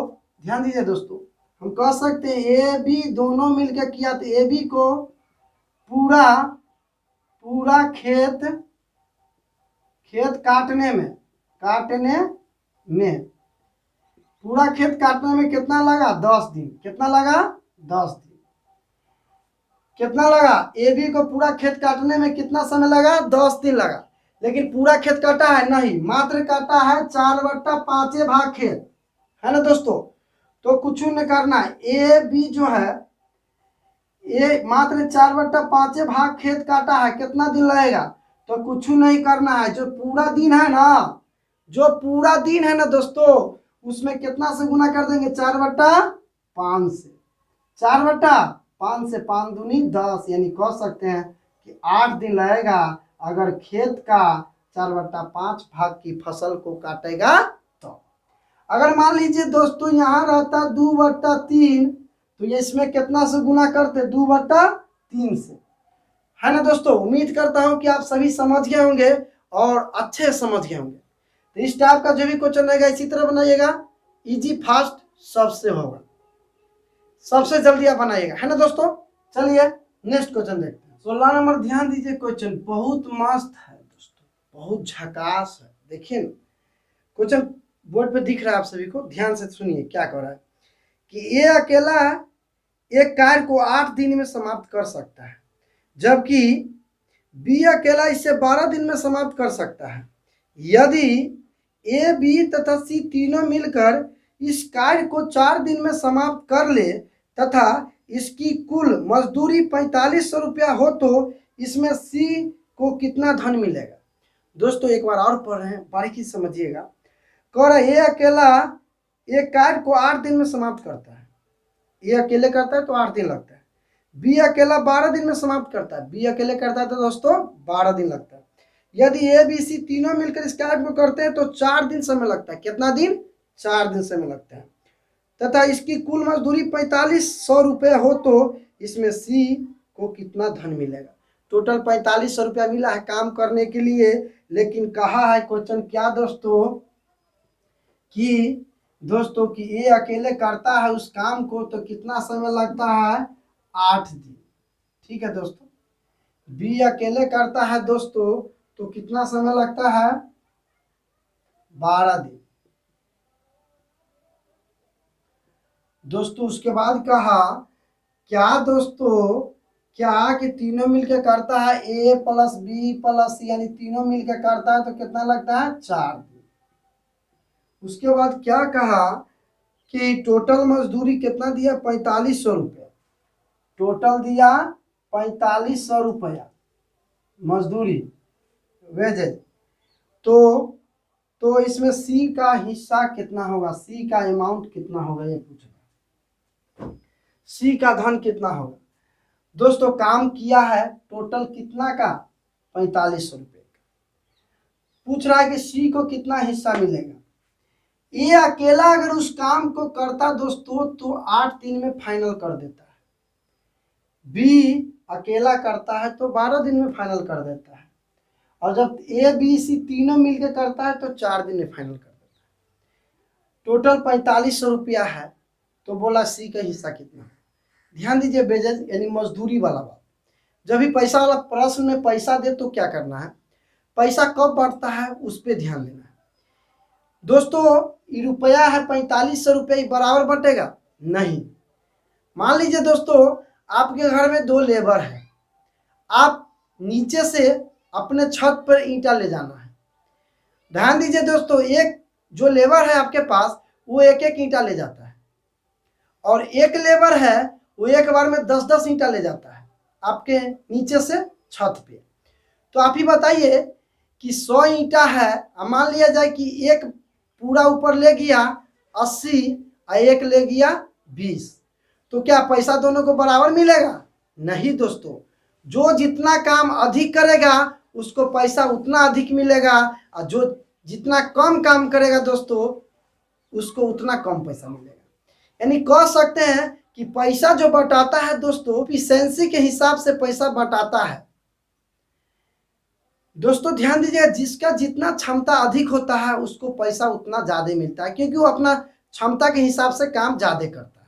[SPEAKER 1] ध्यान दीजिए दोस्तों, हम कह सकते हैं ए बी दोनों मिलकर किया तो ए बी को पूरा खेत काटने में पूरा खेत काटने में कितना लगा 10 दिन। कितना लगा 10 दिन। कितना लगा ए बी को पूरा खेत काटने में कितना समय लगा 10 दिन लगा। लेकिन पूरा खेत काटा है नहीं, मात्र काटा है 4/5 भाग खेत, है ना दोस्तों। तो कुछ नहीं करना है, ए बी जो है ये मात्र 4/5 भाग खेत काटा है, कितना दिन लगेगा। तो कुछ नहीं करना है, जो पूरा दिन है ना दोस्तों उसमें कितना से गुना कर देंगे 4/5 से। 4/5 से 5 दूनी 10, यानी कह सकते हैं कि 8 दिन लगेगा अगर खेत का 4/5 भाग की फसल को काटेगा। तो अगर मान लीजिए दोस्तों यहाँ रहता 2/3, तो ये इसमें कितना से गुना करते, 2/3 से, है ना दोस्तों। उम्मीद करता हूँ कि आप सभी समझ गए होंगे और अच्छे समझ गए होंगे। तो इस टाइप का जो भी क्वेश्चन रहेगा इसी तरह बनाइएगा, इजी फास्ट सबसे होगा, सबसे जल्दी आप बनाइएगा, है ना दोस्तों। चलिए नेक्स्ट क्वेश्चन देखते हैं। 16 नंबर, ध्यान दीजिए, क्वेश्चन बहुत मस्त है दोस्तों, बहुत झकास है। देखिए क्वेश्चन बोर्ड पे दिख रहा है आप सभी को, ध्यान से सुनिए क्या कह रहा है कि ये अकेला एक कार्य को 8 दिन में समाप्त कर सकता है, जबकि बी अकेला इसे 12 दिन में समाप्त कर सकता है। यदि ए, बी तथा सी तीनों मिलकर इस कार्य को 4 दिन में समाप्त कर ले तथा इसकी कुल मजदूरी 4500 रुपया हो, तो इसमें सी को कितना धन मिलेगा। दोस्तों एक बार और पढ़ रहे हैं, बारीकी समझिएगा। कह रहा है ये अकेला एक कार्य को 8 दिन में समाप्त करता है, ये अकेले करता है तो 8 दिन लगता है। बी अकेला 12 दिन में समाप्त करता है, बी अकेले करता है तो दोस्तों 12 दिन लगता है। यदि ए, बी, सी तीनों मिलकर इस कार्य को करते हैं तो 4 दिन समय लगता है। कितना दिन, 4 दिन समय लगता है। तथा इसकी कुल मजदूरी 4500 रुपये हो, तो इसमें सी को कितना धन मिलेगा। टोटल 4500 रुपया मिला है काम करने के लिए, लेकिन कहा है क्वेश्चन क्या दोस्तों कि ये अकेले करता है उस काम को तो कितना समय लगता है, 8 दिन। ठीक है दोस्तों। बी अकेले करता है दोस्तों तो कितना समय लगता है, 12 दिन। दोस्तों उसके बाद कहा क्या दोस्तों, क्या कि तीनों मिलकर करता है, ए प्लस बी प्लस सी, यानी तीनों मिलकर करता है तो कितना लगता है, 4 दिन। उसके बाद क्या कहा कि टोटल मजदूरी कितना दिया, 4500 रुपया। टोटल दिया 4500 रुपया मजदूरी वेजेज। तो इसमें सी का हिस्सा कितना होगा, सी का अमाउंट कितना होगा, ये पूछ रहा, सी का धन कितना होगा। दोस्तों काम किया है टोटल कितना का, 4500 रुपये का। पूछ रहा है कि सी को कितना हिस्सा मिलेगा। ये अकेला अगर उस काम को करता दोस्तों तो 8 दिन में फाइनल कर देता है। बी अकेला करता है तो 12 दिन में फाइनल कर देता है, और जब ए, बी, सी तीनों मिलकर करता है तो 4 दिन में फाइनल कर देता है। टोटल 4500 रुपया है, तो बोला सी का हिस्सा कितना है। ध्यान दीजिए वेजेज यानी मजदूरी वाला बात, जब भी पैसा वाला प्रश्न में पैसा दे तो क्या करना है, पैसा कब बढ़ता है उस पर ध्यान देना है। दोस्तों ये रुपया है 4500 रुपये, बराबर बटेगा नहीं। मान लीजिए दोस्तों आपके घर में 2 लेबर है, आप नीचे से अपने छत पर ईंटा ले जाना है। ध्यान दीजिए दोस्तों, एक जो लेबर है आपके पास वो एक एक ईंटा ले जाता है, और एक लेबर है वो एक बार में 10-10 ईंटा ले जाता है आपके नीचे से छत पे। तो आप ही बताइए कि 100 ईंटा है, मान लिया जाए कि एक पूरा ऊपर ले गया 80 और एक ले गया 20, तो क्या पैसा दोनों को बराबर मिलेगा, नहीं दोस्तों। जो जितना काम अधिक करेगा उसको पैसा उतना अधिक मिलेगा, और जो जितना कम काम करेगा दोस्तों उसको उतना कम पैसा मिलेगा। यानी कह सकते हैं कि पैसा जो बटाता है दोस्तों इफिशिएंसी के हिसाब से पैसा बटाता है। दोस्तों ध्यान दीजिएगा, जिसका जितना क्षमता अधिक होता है उसको पैसा उतना ज़्यादा मिलता है, क्योंकि वो अपना क्षमता के हिसाब से काम ज़्यादा करता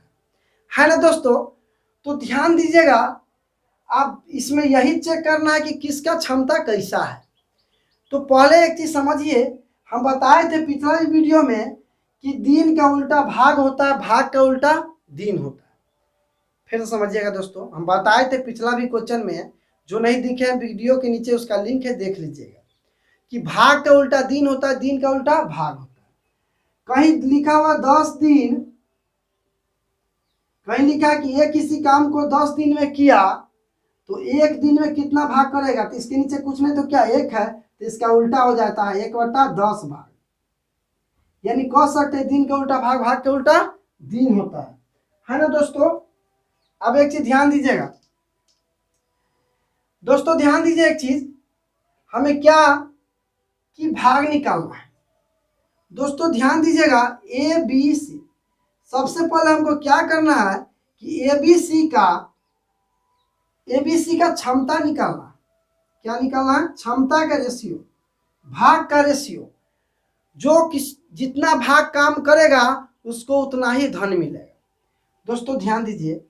[SPEAKER 1] है ना दोस्तों। तो ध्यान दीजिएगा, आप इसमें यही चेक करना है कि किसका क्षमता कैसा है। तो पहले एक चीज़ समझिए, हम बताए थे पिछला वीडियो में कि दिन का उल्टा भाग होता है, भाग का उल्टा दिन होता है। फिर से समझिएगा दोस्तों, हम बताए थे पिछला भी क्वेश्चन में, जो नहीं दिखे हैं वीडियो के नीचे उसका लिंक है, देख लीजिएगा, कि भाग का उल्टा दिन होता है, दिन का उल्टा भाग होता है। कहीं लिखा हुआ 10 दिन, कहीं लिखा है कि ये किसी काम को 10 दिन में किया तो एक दिन में कितना भाग करेगा, तो इसके नीचे कुछ नहीं तो क्या 1 है, तो इसका उल्टा हो जाता है 1/10 भाग। यानी कह सकते हैं दिन का उल्टा भाग, भाग का उल्टा दिन होता है ना दोस्तों। अब एक चीज ध्यान दीजिएगा दोस्तों, ध्यान दीजिए एक चीज, हमें क्या कि भाग निकालना है। दोस्तों ध्यान दीजिएगा, ए बी सी, सबसे पहले हमको क्या करना है कि एबीसी का क्षमता निकालना। क्या निकालना है? क्षमता का रेशियो, भाग का रेशियो। जो जितना भाग काम करेगा उसको उतना ही धन मिलेगा। दोस्तों ध्यान दीजिए,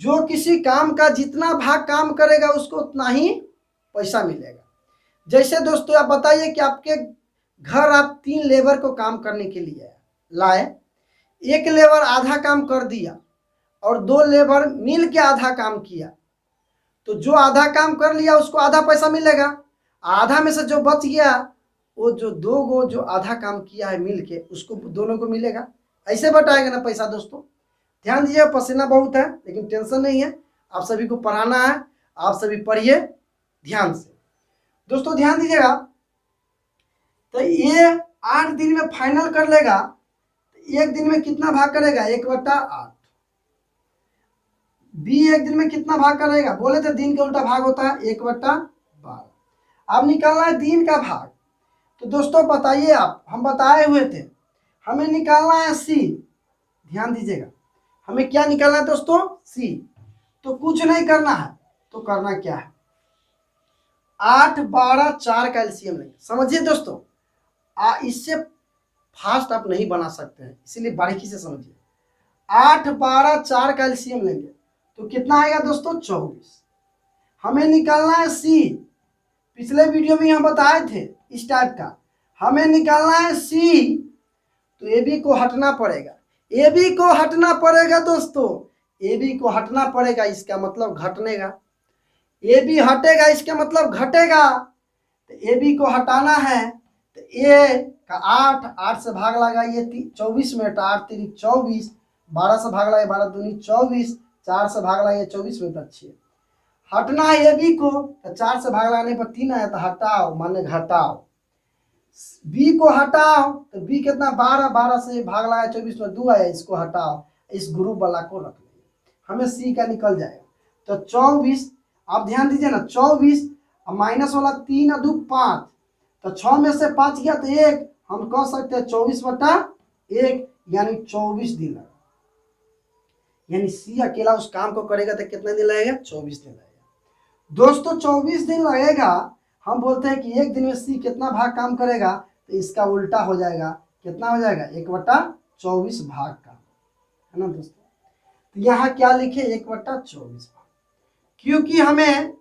[SPEAKER 1] जो किसी काम का जितना भाग काम करेगा उसको उतना ही पैसा मिलेगा। जैसे दोस्तों आप बताइए कि आपके घर आप 3 लेबर को काम करने के लिए लाए, एक लेबर आधा काम कर दिया और 2 लेबर मिल के आधा काम किया, तो जो आधा काम कर लिया उसको आधा पैसा मिलेगा। आधा में से जो बच गया वो जो 2 गो जो आधा काम किया है मिल के उसको दोनों को मिलेगा। ऐसे बटाएगा ना पैसा। दोस्तों ध्यान दीजिए, पसीना बहुत है लेकिन टेंशन नहीं है, आप सभी को पढ़ाना है, आप सभी पढ़िए ध्यान से। दोस्तों ध्यान दीजिएगा, तो ये 8 दिन में फाइनल कर लेगा, तो एक दिन में कितना भाग करेगा? 1/8। बी एक दिन में कितना भाग करेगा? बोले थे दिन का उल्टा भाग होता है 1/12। अब निकालना है दिन का भाग। तो दोस्तों बताइए आप, हम बताए हुए थे हमें निकालना है सी। ध्यान दीजिएगा, हमें क्या निकालना है दोस्तों? सी। तो कुछ नहीं करना है, तो करना क्या है? 8, 12, 4 का एलसीएम लेंगे। समझिए दोस्तों, इससे फास्ट आप नहीं बना सकते हैं, इसीलिए बारीकी से समझिए। 8, 12, 4 का एलसीएम लेंगे तो कितना आएगा दोस्तों? 24। हमें निकालना है सी। पिछले वीडियो में हम बताए थे इस टाइप का, हमें निकालना है सी। तो ए बी को हटना पड़ेगा, ए बी को हटना पड़ेगा दोस्तों, ए बी को हटना पड़ेगा, इसका मतलब घटनेगा। ए बी हटेगा इसका मतलब घटेगा। तो ए बी को हटाना है तो ए का 8 से भाग लगाइए 24 मिनट, 8 3 24, 12 से भाग लगाइए 12 दूनी 24, 4 से भाग लगाइए 24 मिनट अच्छी। हटना है ए बी को, तो 4 से भाग लगाने पर 3 आया तो हटाओ माने घटाओ। बी को हटाओ तो बी कितना? 12, 12 से भाग लगाया 24 में 2 आया, इसको हटाओ, इस ग्रुप वाला को रख लीजिए, हमें सी का निकल जाएगा। तो 24, आप ध्यान दीजिए ना, 24 और माइनस वाला 3 और 2 5, तो 6 में से 5 गया तो 1, हम कह सकते हैं 24/1 यानी 24 दिन लगा। यानी सी अकेला उस काम को करेगा तो कितना दिन लगेगा? 24 दिन लगेगा। दोस्तों 24 दिन लगेगा। हम बोलते हैं कि एक दिन में सी कितना भाग काम करेगा, तो इसका उल्टा हो जाएगा। कितना हो जाएगा? 1/24 भाग का, है ना दोस्तों। तो यहाँ क्या लिखे? 1/24 भाग, क्योंकि हमें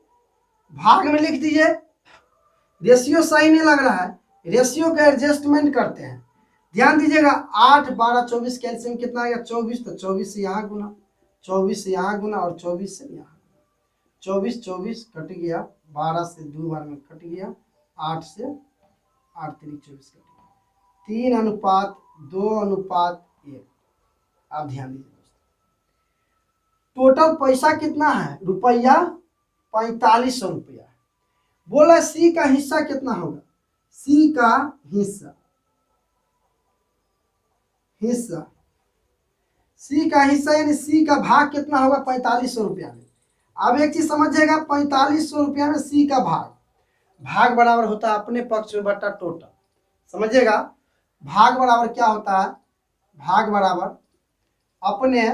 [SPEAKER 1] भाग में लिख दीजिए, रेशियो सही नहीं लग रहा है, रेशियो का एडजस्टमेंट करते हैं। ध्यान दीजिएगा, 8, 12, 24 कैल्शियम कितना आएगा? 24। तो 24 से यहाँ गुना, 24 से यहाँ गुना और 24 से यहाँ, 24 24 कट गया, 12 से 2 बार में कट गया, 8 से 8 3 24 कट गया, 3:2:1। आप ध्यान दीजिए दोस्तों, टोटल पैसा कितना है? रुपया 4500 रुपया। बोला सी का हिस्सा कितना होगा? सी का हिस्सा सी का हिस्सा यानी सी का भाग कितना होगा? 4500 रुपया में। अब एक चीज समझिएगा, 4500 रुपया में सी का भाग बराबर होता है अपने पक्ष में बटा टोटल। समझिएगा, भाग बराबर क्या होता है? भाग बराबर अपने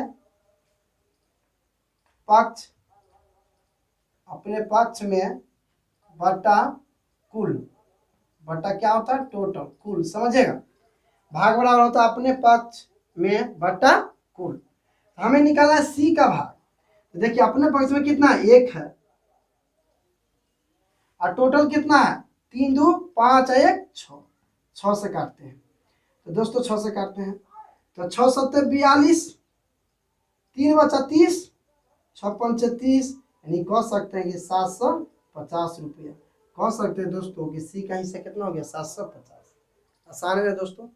[SPEAKER 1] पक्ष में बटा कुल, बटा क्या होता है? टोटल, कुल। समझिएगा, भाग बराबर होता है अपने पक्ष में बटा कुल। हमें निकालना है सी का भाग। तो देखिए अपने पक्ष में कितना है? 1 है, और टोटल कितना है? 3 2 5 1 6, 6 से काटते हैं। तो दोस्तों 6 से काटते हैं तो 6 7 42, 3 बचा 30, 6 5 30, यानी कह सकते हैं कि 750 रुपया। कह सकते हैं दोस्तों कि सी का हिस्सा कितना हो गया? 750। आसान है ना दोस्तों?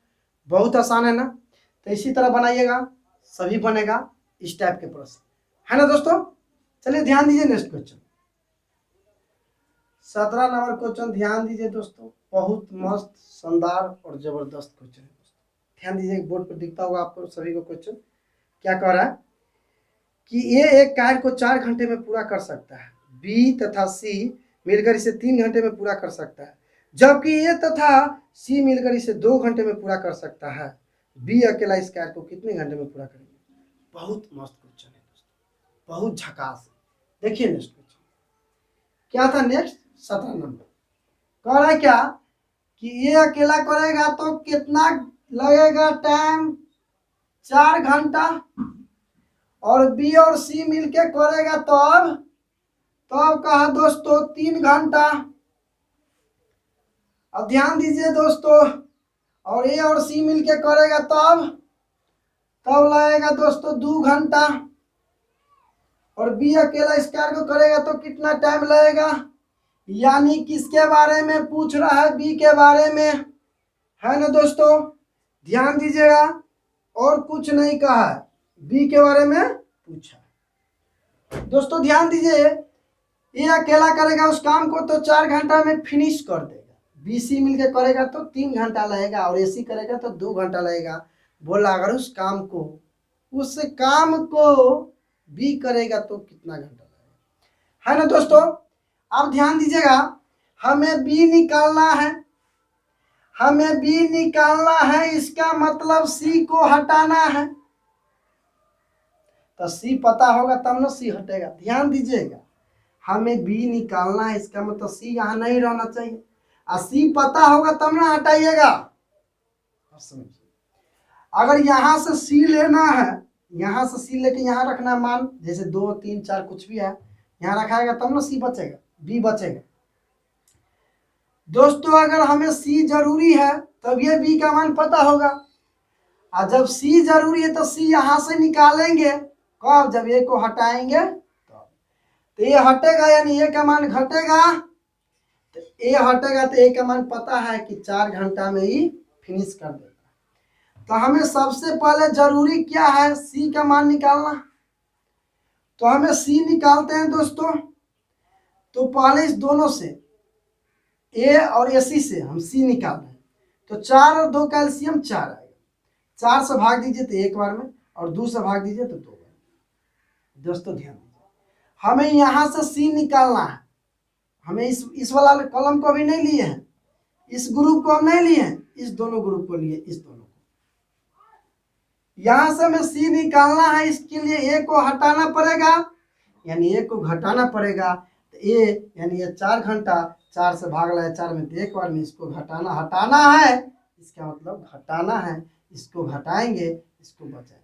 [SPEAKER 1] बहुत आसान है ना? तो इसी तरह बनाइएगा, सभी बनेगा इस टाइप के प्रश्न, है ना दोस्तों। चलिए ध्यान दीजिए, नेक्स्ट क्वेश्चन 17 नंबर क्वेश्चन। ध्यान दीजिए दोस्तों, बहुत मस्त, शानदार और जबरदस्त क्वेश्चन है दोस्तों। ध्यान दीजिए, बोर्ड पर दिखता होगा आपको सभी को क्वेश्चन। क्या कह रहा है कि ये एक कार्य को 4 घंटे में पूरा कर सकता है, बी तथा सी मिलकर इसे 3 घंटे में पूरा कर सकता है। जबकि ए तथा सी मिलकर इसे 2 घंटे में पूरा कर सकता है, बी अकेला इस कार्य को कितने घंटे में पूरा करेंगे। बहुत मस्त क्वेश्चन है दोस्तों, बहुत झकास है। देखिए नेक्स्ट क्वेश्चन क्या था, नेक्स्ट 17 नंबर कह रहा है क्या कि ये अकेला करेगा तो कितना लगेगा टाइम, 4 घंटा, और बी और सी मिलके करेगा तब कहा दोस्तों 3 घंटा। अब ध्यान दीजिए दोस्तों, और ए और सी मिलके करेगा तब लगेगा दोस्तों 2 घंटा, और बी अकेला इस कार्य को करेगा तो कितना टाइम लगेगा। यानी किसके बारे में पूछ रहा है, बी के बारे में, है ना दोस्तों, ध्यान दीजिएगा, और कुछ नहीं कहा है, बी के बारे में पूछा। दोस्तों ध्यान दीजिए, ये अकेला करेगा उस काम को तो 4 घंटा में फिनिश कर देगा, बी सी मिलकर करेगा तो 3 घंटा लगेगा, और ए सी करेगा तो 2 घंटा लगेगा। बोला अगर उस काम को बी करेगा तो कितना घंटा लगेगा, है ना दोस्तों। अब ध्यान दीजिएगा, हमें बी निकालना है, इसका मतलब सी को हटाना है, तो सी पता होगा तब ना सी हटेगा। ध्यान दीजिएगा, हमें बी निकालना है, इसका मतलब सी यहाँ नहीं रहना चाहिए, और सी पता होगा तब ना हटाइएगा। अब समझिए, अगर यहाँ से सी लेना है, यहाँ से सी लेके यहाँ रखना, मान जैसे 2 3 4 कुछ भी है, यहाँ रखाएगा तब ना सी बचेगा, बी बचेगा। दोस्तों अगर हमें सी जरूरी है तब ये बी का मान पता होगा, और जब सी जरूरी है तो सी यहाँ से निकालेंगे कब, जब ए को हटाएंगे तो ये हटेगा, यानी ए का मान घटेगा, तो ए हटेगा तो ए का मान पता है कि 4 घंटा में ही फिनिश कर देगा। तो हमें सबसे पहले जरूरी क्या है, सी का मान निकालना। तो हमें सी निकालते हैं दोस्तों, तो पहले इस दोनों से ए और ए सी से हम सी निकाल रहे हैं, तो 4 और 2 कैल्शियम 4 आएगा, 4 से भाग दीजिए तो 1 बार में, और 2 से भाग दीजिए तो 2 बार में। दोस्तों ध्यान दीजिए, हमें यहाँ से सी निकालना है, हमें इस वाला कॉलम को भी नहीं लिए हैं, इस ग्रुप को हम नहीं लिए हैं, इस दोनों ग्रुप को लिए, इस दोनों को, यहाँ से हमें सी निकालना है। इसके लिए ए को हटाना पड़ेगा, यानी ए को घटाना पड़ेगा, तो ए यानी ये 4 घंटा, 4 से भाग रहा है 4 में, तो 1 बार में इसको हटाना है, इसका मतलब घटाना है, इसको घटाएंगे, इसको बचाएंगे।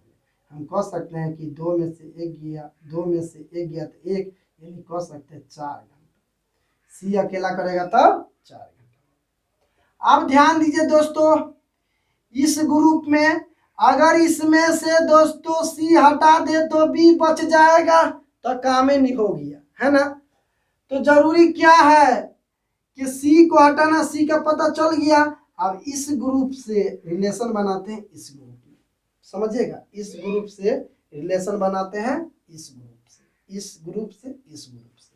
[SPEAKER 1] हम कह सकते हैं कि 2 में से 1 गया, 2 में से 1 गया तो 1, यानी कह सकते हैं 4 घंटा। सी अकेला करेगा तब 4 घंटा। अब ध्यान दीजिए दोस्तों, इस ग्रुप में अगर इसमें से दोस्तों सी हटा दे तो बी बच जाएगा, तो काम ही हो गया, है ना। तो जरूरी क्या है कि सी को हटाना, सी का पता चल गया। अब इस ग्रुप से रिलेशन बनाते हैं, इस ग्रुप में, समझिएगा, इस ग्रुप से रिलेशन बनाते हैं, इस ग्रुप से, इस ग्रुप से, इस ग्रुप से।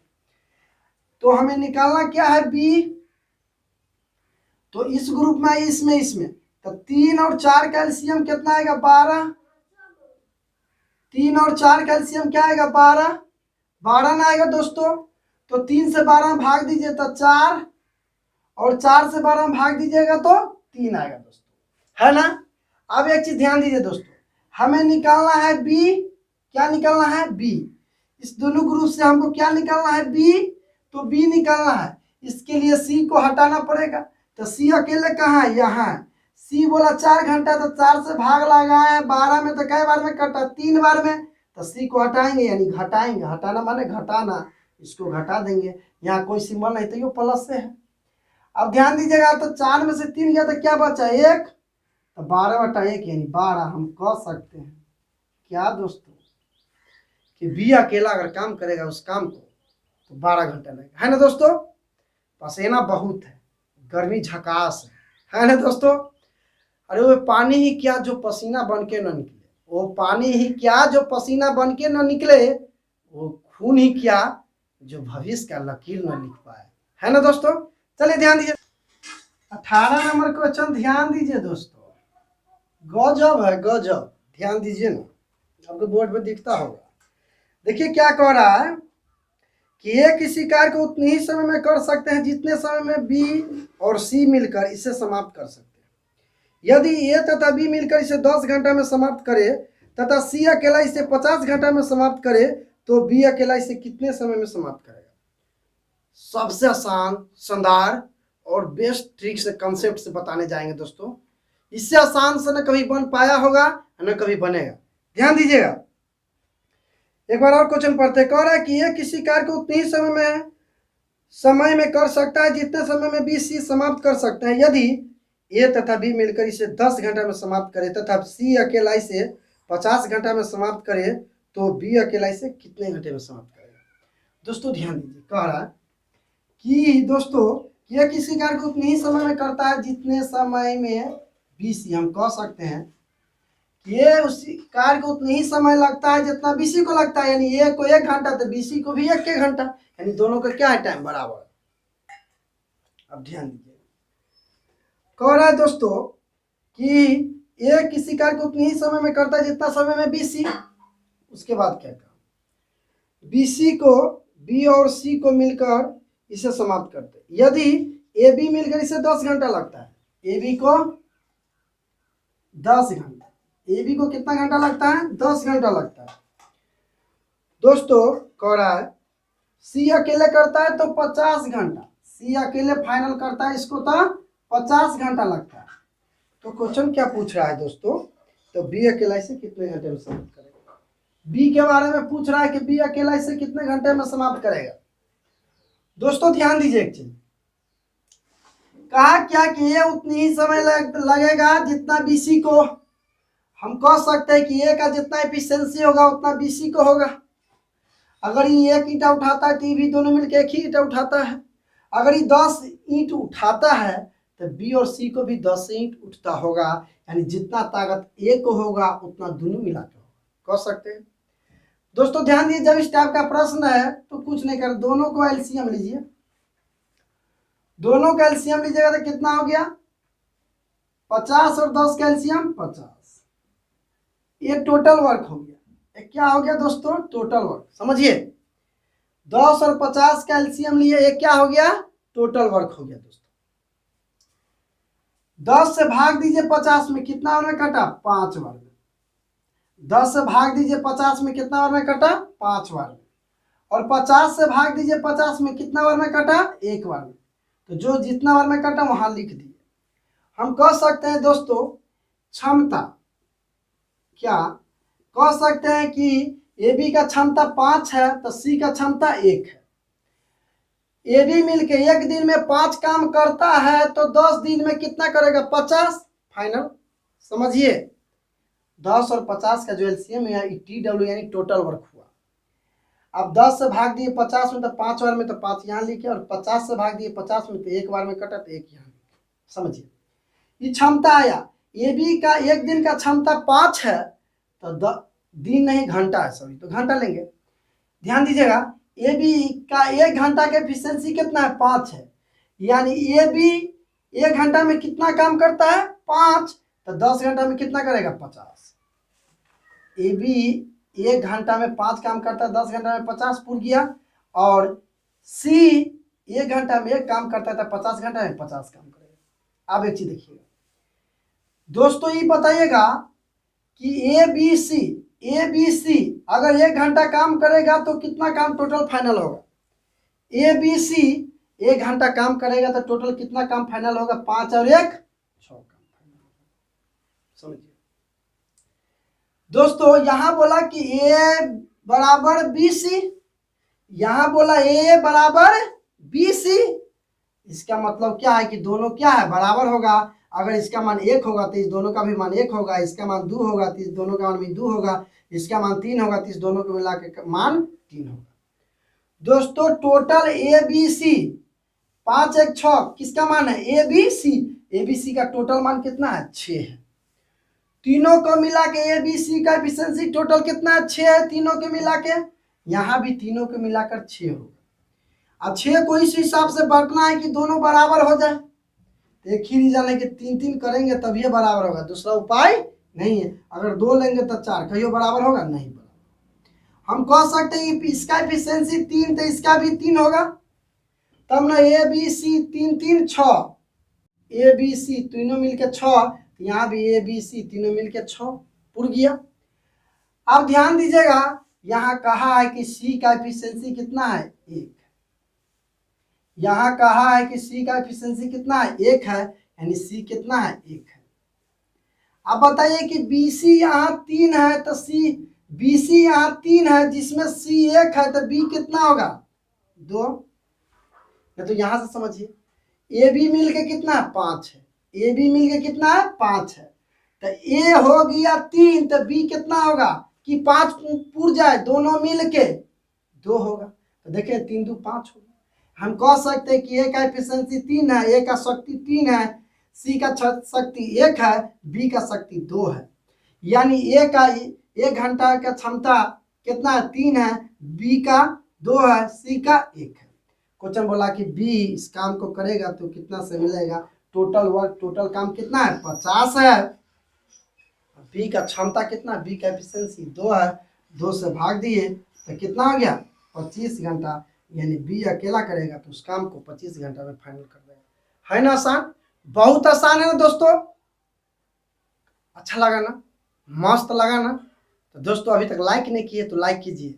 [SPEAKER 1] तो हमें निकालना क्या है, बी। तो इस ग्रुप में इसमें तो 3 और 4 कैल्शियम कितना आएगा, 12। 3 और 4 कैल्शियम क्या आएगा, 12 ना आएगा दोस्तों। तो 3 से 12 में भाग दीजिए तो 4, और 4 से 12 में भाग दीजिएगा तो 3 आएगा दोस्तों, है ना। अब एक चीज ध्यान दीजिए दोस्तों, हमें निकालना है बी। क्या निकालना है, बी। इस दोनों ग्रुप से हमको क्या निकालना है, बी। तो बी निकालना है, इसके लिए सी को हटाना पड़ेगा। तो सी अकेले कहाँ है, यहाँ है। सी बोला 4 घंटा, तो 4 से भाग लगाए 12 में, तो कई बार में कटा, 3 बार में। तो सी को हटाएंगे यानी घटाएंगे, हटाना माने घटाना, इसको घटा देंगे। यहाँ कोई सिंबल नहीं तो ये प्लस से है। अब ध्यान दीजिएगा, तो 4 में से 3 गया तो क्या बचा, 1। तो 12/1 यानी 12। हम कह सकते हैं क्या दोस्तों कि बी अकेला अगर काम करेगा उस काम को तो 12 घंटा लगेगा, है ना दोस्तों। पसीना बहुत है, गर्मी झकास है ना दोस्तों। अरे वो पानी ही क्या जो पसीना बन के न निकले, वो पानी ही क्या जो पसीना बन के न निकले, वो खून ही क्या जो भविष्य का लकीर न लिख पाए, है ना दोस्तों। चलिए ध्यान दीजिए, 18 नंबर क्वेश्चन ध्यान दीजिए दोस्तों, गजब है गजब, ध्यान दीजिए ना, आपको बोर्ड पे दिखता होगा। देखिए क्या कह रहा है कि ए किसी कार्य को उतने ही समय में कर सकते हैं जितने समय में बी और सी मिलकर इसे समाप्त कर सकते हैं। यदि ए तथा बी मिलकर इसे 10 घंटा में समाप्त करे तथा सी अकेला इसे 50 घंटा में समाप्त करे तो बी अकेला इसे कितने समय में समाप्त करेगा। सबसे आसान, शानदार और बेस्ट ट्रिक से, कंसेप्ट से बताने जाएंगे दोस्तों। इससे आसान से न कभी बन पाया होगा न कभी बनेगा। ध्यान दीजिएगा। एक बार और क्वेश्चन पढ़ते। कह रहा है कि ये किसी कार्य को उतने ही समय में कर सकता है जितने समय में बी सी समाप्त कर सकते हैं। यदि ए तथा बी मिलकर इसे 10 घंटा में समाप्त करे तथा सी अकेला इसे 50 घंटा में समाप्त करे तो बी अकेला इसे कितने घंटे में समाप्त करेगा। दोस्तों ध्यान दीजिए। कह रहा है कि दोस्तों यह किसी कार्य को उतने ही समय में करता है जितने समय में बी सी, हम कह सकते हैं ये उसी कार्य को उतने ही समय लगता है जितना बीसी को लगता है। यानी ए को 1 घंटा तो बीसी को भी 1 घंटा, यानी दोनों का क्या है, टाइम बराबर। अब ध्यान दीजिए। कह रहा है दोस्तों कि ए किसी कार्य को उतने ही समय में करता है जितना समय में बीसी। उसके बाद क्या कहा, बीसी को बी और सी को मिलकर इसे समाप्त करते। यदि ए बी मिलकर इसे 10 घंटा लगता है, ए बी को 10 घंटा, ए बी को कितना घंटा लगता है, 10 घंटा लगता है। दोस्तों कह रहा है सी अकेले करता है तो 50 घंटा, सी अकेले फाइनल करता है इसको तो 50 घंटा लगता है। तो क्वेश्चन क्या पूछ रहा है दोस्तों, तो बी अकेला इसे कितने घंटे में समाप्त करेगा। बी के बारे में पूछ रहा है कि बी अकेला इसे कितने घंटे में समाप्त करेगा। दोस्तों ध्यान दीजिए। एक चीज कहा क्या कि ये उतनी ही समय लगेगा जितना बीसी को, हम कह सकते हैं कि ए का जितना एफिशिएंसी होगा उतना बीसी को होगा। अगर ये 1 ईंटा उठाता है तो ये भी दोनों मिलकर 1 ही ईंटा उठाता है। अगर ये 10 ईंट उठाता है तो बी और सी को भी 10 ईंट उठता होगा। यानी जितना ताकत ए को होगा उतना दोनों मिलाकर होगा, कह सकते हैं। दोस्तों ध्यान दीजिए। जब इस टाइप का प्रश्न है तो कुछ नहीं कर, दोनों को एलसीएम लीजिए। दोनों का एलसीएम लीजिएगा तो कितना हो गया, 50 और 10 का एलसीएम 50। ये टोटल वर्क हो गया। ये क्या हो गया दोस्तों, टोटल वर्क। समझिए 10 और 50 का एलसीएम लिए, ये क्या हो गया, टोटल वर्क हो गया। दोस्तों 10 से भाग दीजिए 50 में, कितना बार में कटा, 5 बार में। 10 से भाग दीजिए 50 में, कितना बार में कटा, 5 बार में। और 50 से भाग दीजिए 50 में, कितना बार में कटा, 1 बार में। तो जो जितना बार में कटा वहां लिख दिए। हम कह सकते हैं दोस्तों क्षमता, क्या कह सकते हैं कि ए बी का क्षमता 5 है तो सी का क्षमता 1 है। ए बी मिलके 1 दिन में 5 काम करता है तो 10 दिन में कितना करेगा, 50 फाइनल। समझिए 10 और 50 का जो एलसीएम है TW यानी टोटल वर्क हुआ। अब 10 से भाग दिए 50 में तो 5 बार में, तो 5 यहाँ लिखे, और 50 से भाग दिए 50 में तो 1 बार में कटा तो 1 यहाँ लिखे। समझिए ये क्षमता आया। ए बी का 1 दिन का क्षमता 5 है तो दिन नहीं घंटा है, सॉरी, तो घंटा लेंगे। ध्यान दीजिएगा। ए बी का 1 घंटा का एफिशिएंसी कितना है, 5 है। यानी ए बी 1 घंटा में कितना काम करता है, 5, तो 10 घंटा में कितना करेगा, 50। ए बी 1 घंटा में 5 काम करता है, 10 घंटा में 50 पूर गया। और सी 1 घंटा में 1 काम करता है तो 50 घंटा में 50 काम करेगा। अब एक चीज देखिएगा दोस्तों, ये बताइएगा कि ए बी सी अगर 1 घंटा काम करेगा तो कितना काम टोटल फाइनल होगा। ए बी सी 1 घंटा काम करेगा तो टोटल कितना काम फाइनल होगा, 5 और 1 6 काम फाइनल होगा। समझिए दोस्तों यहां बोला कि ए बराबर बी सी, यहां बोला ए बराबर बी सी। इसका मतलब क्या है कि दोनों क्या है, बराबर होगा। अगर इसका मान 1 होगा तो इस दोनों का भी मान 1 होगा। इसका मान 2 होगा तो इस दोनों का मान भी 2 होगा। इसका मान 3 होगा तो इस दोनों को मिला के मान 3 होगा। दोस्तों टोटल ए बी सी 5 1 6 किसका मान है, ए बी सी का टोटल मान कितना है, 6 है। तीनों को मिला के ए बी सी का एफिशिएंसी टोटल कितना है, 6 है। तीनों के मिला के, यहाँ भी तीनों को मिलाकर 6 होगा। अब 6 को इस हिसाब से बांटना है कि दोनों बराबर हो जाए। एक ही रीजन है कि 3 करेंगे तब ये बराबर होगा, दूसरा उपाय नहीं है। अगर 2 लेंगे तो 4, कहियो बराबर होगा, नहीं बराबर। हम कह सकते हैं कि इसका एफिशिएंसी 3 तो इसका भी 3 होगा, तब ना A B C 3 3 6, A B C तीनों मिलके 6, तो यहाँ भी ए बी सी तीनों मिलके 6 पुर गया। अब ध्यान दीजिएगा, यहाँ कहा है कि सी का एफिशिएंसी कितना है 1, यहाँ कहा है कि सी का एफिशिएंसी कितना है 1 है, यानी सी कितना है 1 है। अब बताइए कि बी सी यहाँ 3 है तो सी, बी सी यहाँ 3 है जिसमें सी 1 है तो बी कितना होगा 2। तो यहां से समझिए, ए बी मिल के कितना है 5 है, ए बी मिल के कितना है 5 है, तो ए हो गया 3 तो बी कितना होगा कि 5 पुर जाए दोनों मिल के 2 होगा। तो देखिए 3 2 5 होगा। हम कह सकते हैं कि ए का एफिशिएंसी 3 है, ए का शक्ति 3 है, सी का शक्ति 1 है, बी का शक्ति 2 है, यानी ए का 1 घंटा का क्षमता कितना है 3 है, बी का 2 है, सी का 1 है। क्वेश्चन बोला कि बी इस काम को करेगा तो कितना से मिलेगा, टोटल वर्क टोटल काम कितना है 50 है, बी का क्षमता कितना, बी का एफिशिएंसी 2 है, 2 से भाग दिए तो कितना हो गया 25 घंटा, यानी बी अकेला करेगा तो उस काम को 25 घंटा में फाइनल कर देगा। है ना आसान, बहुत आसान है ना दोस्तों, अच्छा लगा ना, मस्त लगा ना। तो दोस्तों अभी तक लाइक नहीं किए तो लाइक कीजिए,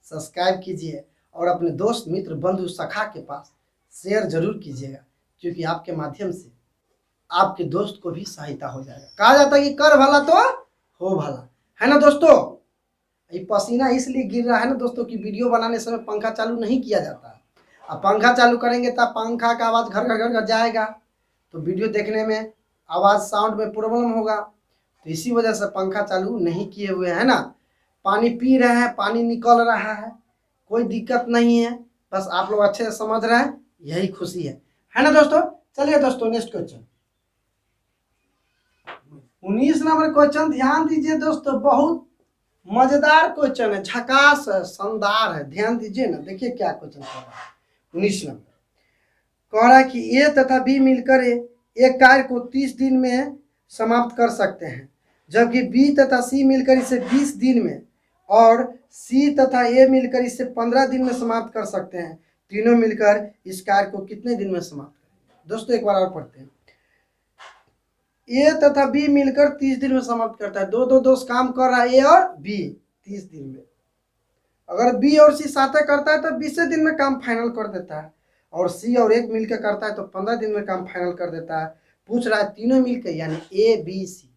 [SPEAKER 1] सब्सक्राइब कीजिए और अपने दोस्त मित्र बंधु सखा के पास शेयर जरूर कीजिएगा, क्योंकि आपके माध्यम से आपके दोस्त को भी सहायता हो जाएगा। कहा जाता है कि कर भला तो हो भला, है ना दोस्तों। ये पसीना इसलिए गिर रहा है ना दोस्तों कि वीडियो बनाने समय पंखा चालू नहीं किया जाता है। अब पंखा चालू करेंगे तब पंखा का आवाज़ घर घर घर घर जाएगा, तो वीडियो देखने में आवाज़ साउंड में प्रॉब्लम होगा, तो इसी वजह से पंखा चालू नहीं किए हुए हैं ना। पानी पी रहे हैं, पानी निकल रहा है, कोई दिक्कत नहीं है, बस आप लोग अच्छे से समझ रहे हैं, यही खुशी है ना दोस्तों। चलिए दोस्तों नेक्स्ट क्वेश्चन 19 नंबर क्वेश्चन ध्यान दीजिए दोस्तों, बहुत मजेदार क्वेश्चन है, झकास है, शानदार है, ध्यान दीजिए ना। देखिए क्या क्वेश्चन कह रहा है 19 नंबर, कह रहा है कि ए तथा बी मिलकर एक कार्य को 30 दिन में समाप्त कर सकते हैं, जबकि बी तथा सी मिलकर इसे 20 दिन में और सी तथा ए मिलकर इसे 15 दिन में समाप्त कर सकते हैं। तीनों मिलकर इस कार्य को कितने दिन में समाप्त करेंगे। दोस्तों एक बार और पढ़ते हैं, ए तथा बी मिलकर 30 दिन में समाप्त करता है, दो दोस्त काम कर रहा है, ए और बी 30 दिन में। अगर बी और सी साथ करता है तो 20 दिन में काम फाइनल कर देता है, और सी और एक मिलकर करता है तो 15 दिन में काम फाइनल कर देता है। पूछ रहा है तीनों मिलकर, यानी ए बी सी,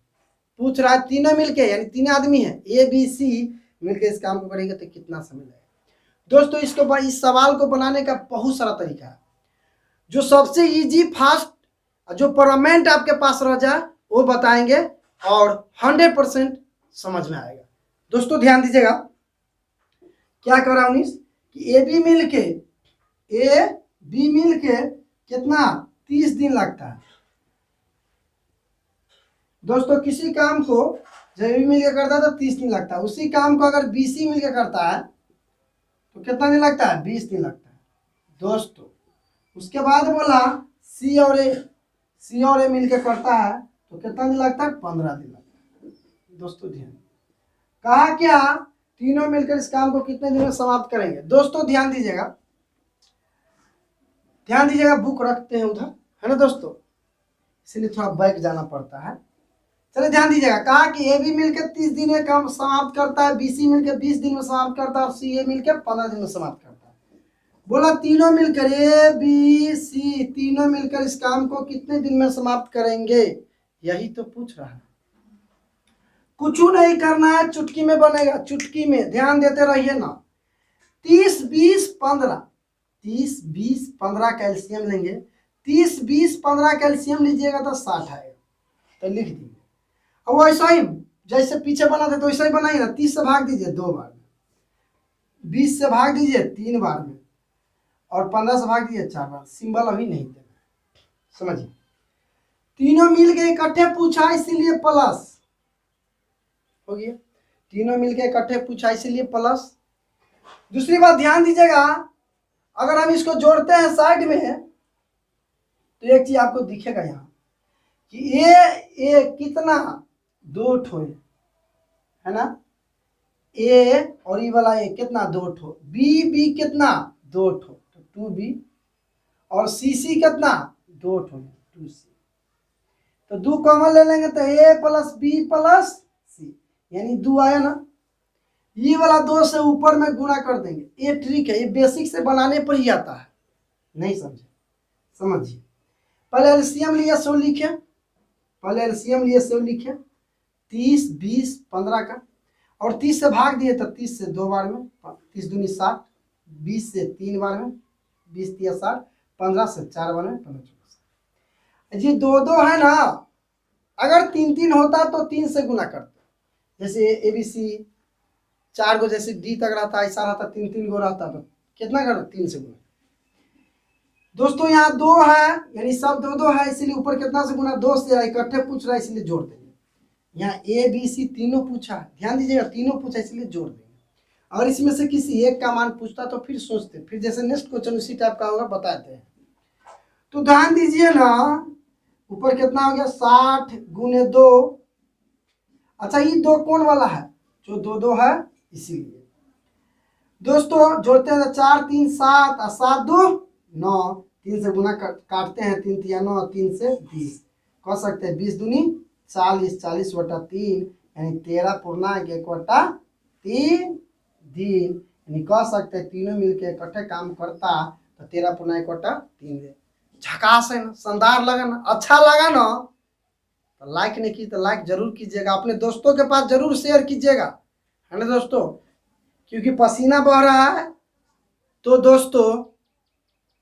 [SPEAKER 1] पूछ रहा है तीनों मिलके, यानी 3 आदमी है, ए बी सी मिलके इस काम को करेंगे तो कितना समय लगेगा। दोस्तों इसको, इस सवाल को बनाने का बहुत सारा तरीका है, जो सबसे इजी फास्ट जो परमानेंट आपके पास रह जाए वो बताएंगे और 100% समझ में आएगा। दोस्तों ध्यान दीजिएगा, क्या कर रहा हूं कि ए बी मिल के कितना 30 दिन लगता है। दोस्तों किसी काम को जब ए बी मिल के करता है तो 30 दिन लगता है, उसी काम को अगर बी सी मिल के करता है तो कितना दिन लगता है 20 दिन लगता है दोस्तों। उसके बाद बोला सी और ए मिलके करता है तो कितना दिन लगता है 15 दिन लगता है। दोस्तों ध्यान, कहा क्या तीनों मिलकर इस काम को कितने दिन में समाप्त करेंगे। दोस्तों ध्यान दीजिएगा, बुक रखते हैं उधर, है ना दोस्तों, इसलिए थोड़ा बैक जाना पड़ता है। चलिए ध्यान दीजिएगा, कहा कि ए बी मिलकर 30 दिन में काम समाप्त करता है, बी सी मिलकर 20 दिन में समाप्त करता है और सी ए मिलकर 15 दिन में समाप्त करता है। बोला तीनों मिलकर ए बी सी तीनों मिलकर इस काम को कितने दिन में समाप्त करेंगे, यही तो पूछ रहा है। कुछ नहीं करना है, चुटकी में बनेगा, चुटकी में ध्यान देते रहिए ना। 30 20 15, 30 20 15 कैल्शियम लेंगे, 30 20 15 कैल्शियम लीजिएगा तो 60 आएगा, तो लिख दीजिए। अब वैसा ही जैसे पीछे बना था तो वैसा ही बनाइए ना, 30 से भाग दीजिए 2 बार में, 20 से भाग दीजिए 3 बार में और 15 से भाग दीजिए 4 बार। सिंबल अभी नहीं देना, समझिए। तीनों मिल के इकट्ठे पूछा इसीलिए प्लस हो गया, तीनों मिल के इकट्ठे पूछा इसीलिए प्लस। दूसरी बात ध्यान दीजिएगा, अगर हम इसको जोड़ते हैं साइड में तो एक चीज आपको दिखेगा यहाँ कि ए कितना 2 ठो है ना, ए और ये वाला ए कितना 2 ठो, बी कितना 2 ठो तो 2b, और सी कितना 2 ठो 2c। तो 2 कॉमन ले लेंगे तो ए प्लस बी प्लस सी, यानी 2 आया ना। ये वाला 2 से ऊपर में गुणा कर देंगे। ये ट्रिक है, ये बेसिक से बनाने पर ही आता है, नहीं समझे समझिए। पहले एलसीएम लिए 100 लिखे, पहले एलसीएम लिए 100 लिखे, 30 20 15 का, और 30 से भाग दिए तो 30 से 2 बार में, 30 दूनी 60, 20 से 3 बार में, 20 तिया 60, 15 से 4 बार में, 15 चौका जी 2 है ना। अगर 3 होता तो 3 से गुना करते, जैसे ए बी सी 4 गो, जैसे डी तक रहता ऐसा रहता, 3 गो रहता तो कितना कर 3 से गुना। दोस्तों यहाँ 2 है, यानी सब 2 है, इसीलिए ऊपर कितना से गुना 2 से, इकट्ठे पूछ रहा है इसलिए जोड़ देंगे। यहाँ ए बी सी तीनों पूछा, ध्यान दीजिएगा तीनों पूछा इसलिए जोड़ देंगे। और इसमें से किसी एक का मान पूछता तो फिर सोचते, फिर जैसे नेक्स्ट क्वेश्चन उसी टाइप का होगा बताते हैं। तो ध्यान दीजिए ना, ऊपर कितना हो गया 60 गुने 2। अच्छा ये 2 कौन वाला है, जो 2 है इसीलिए। दोस्तों जोड़ते हैं तो 4 3 7 और 7 2 9, 3 से गुना काटते हैं, 3 तिया 9, 3 से 20 कह सकते हैं, 20 दूनी 40, 40 बटा 3 यानी 13 पूर्णांक 1 बटा 3 दिन, यानी कह सकते हैं तीनों मिलके इकट्ठे काम करता तो 13 पूर्णांक 1 बटा 3 दिन। झकास है ना, शानदार लगा ना, अच्छा लगा ना, तो लाइक नहीं की तो लाइक जरूर कीजिएगा, अपने दोस्तों के पास जरूर शेयर कीजिएगा, है ना दोस्तों, क्योंकि पसीना बह रहा है। तो दोस्तों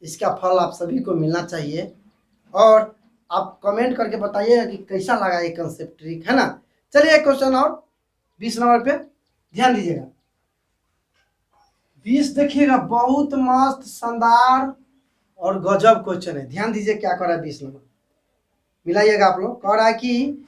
[SPEAKER 1] इसका फल आप सभी को मिलना चाहिए, और आप कमेंट करके बताइएगा कि कैसा लगा ये कंसेप्ट ट्रिक, है ना। चलिए एक क्वेश्चन और 20 नंबर पे ध्यान दीजिएगा। 20 देखिएगा, बहुत मस्त शानदार और गजब क्वेश्चन है, ध्यान दीजिए क्या कर रहा है 20 नंबर, मिलाइएगा आप लोग। कह रहा है कि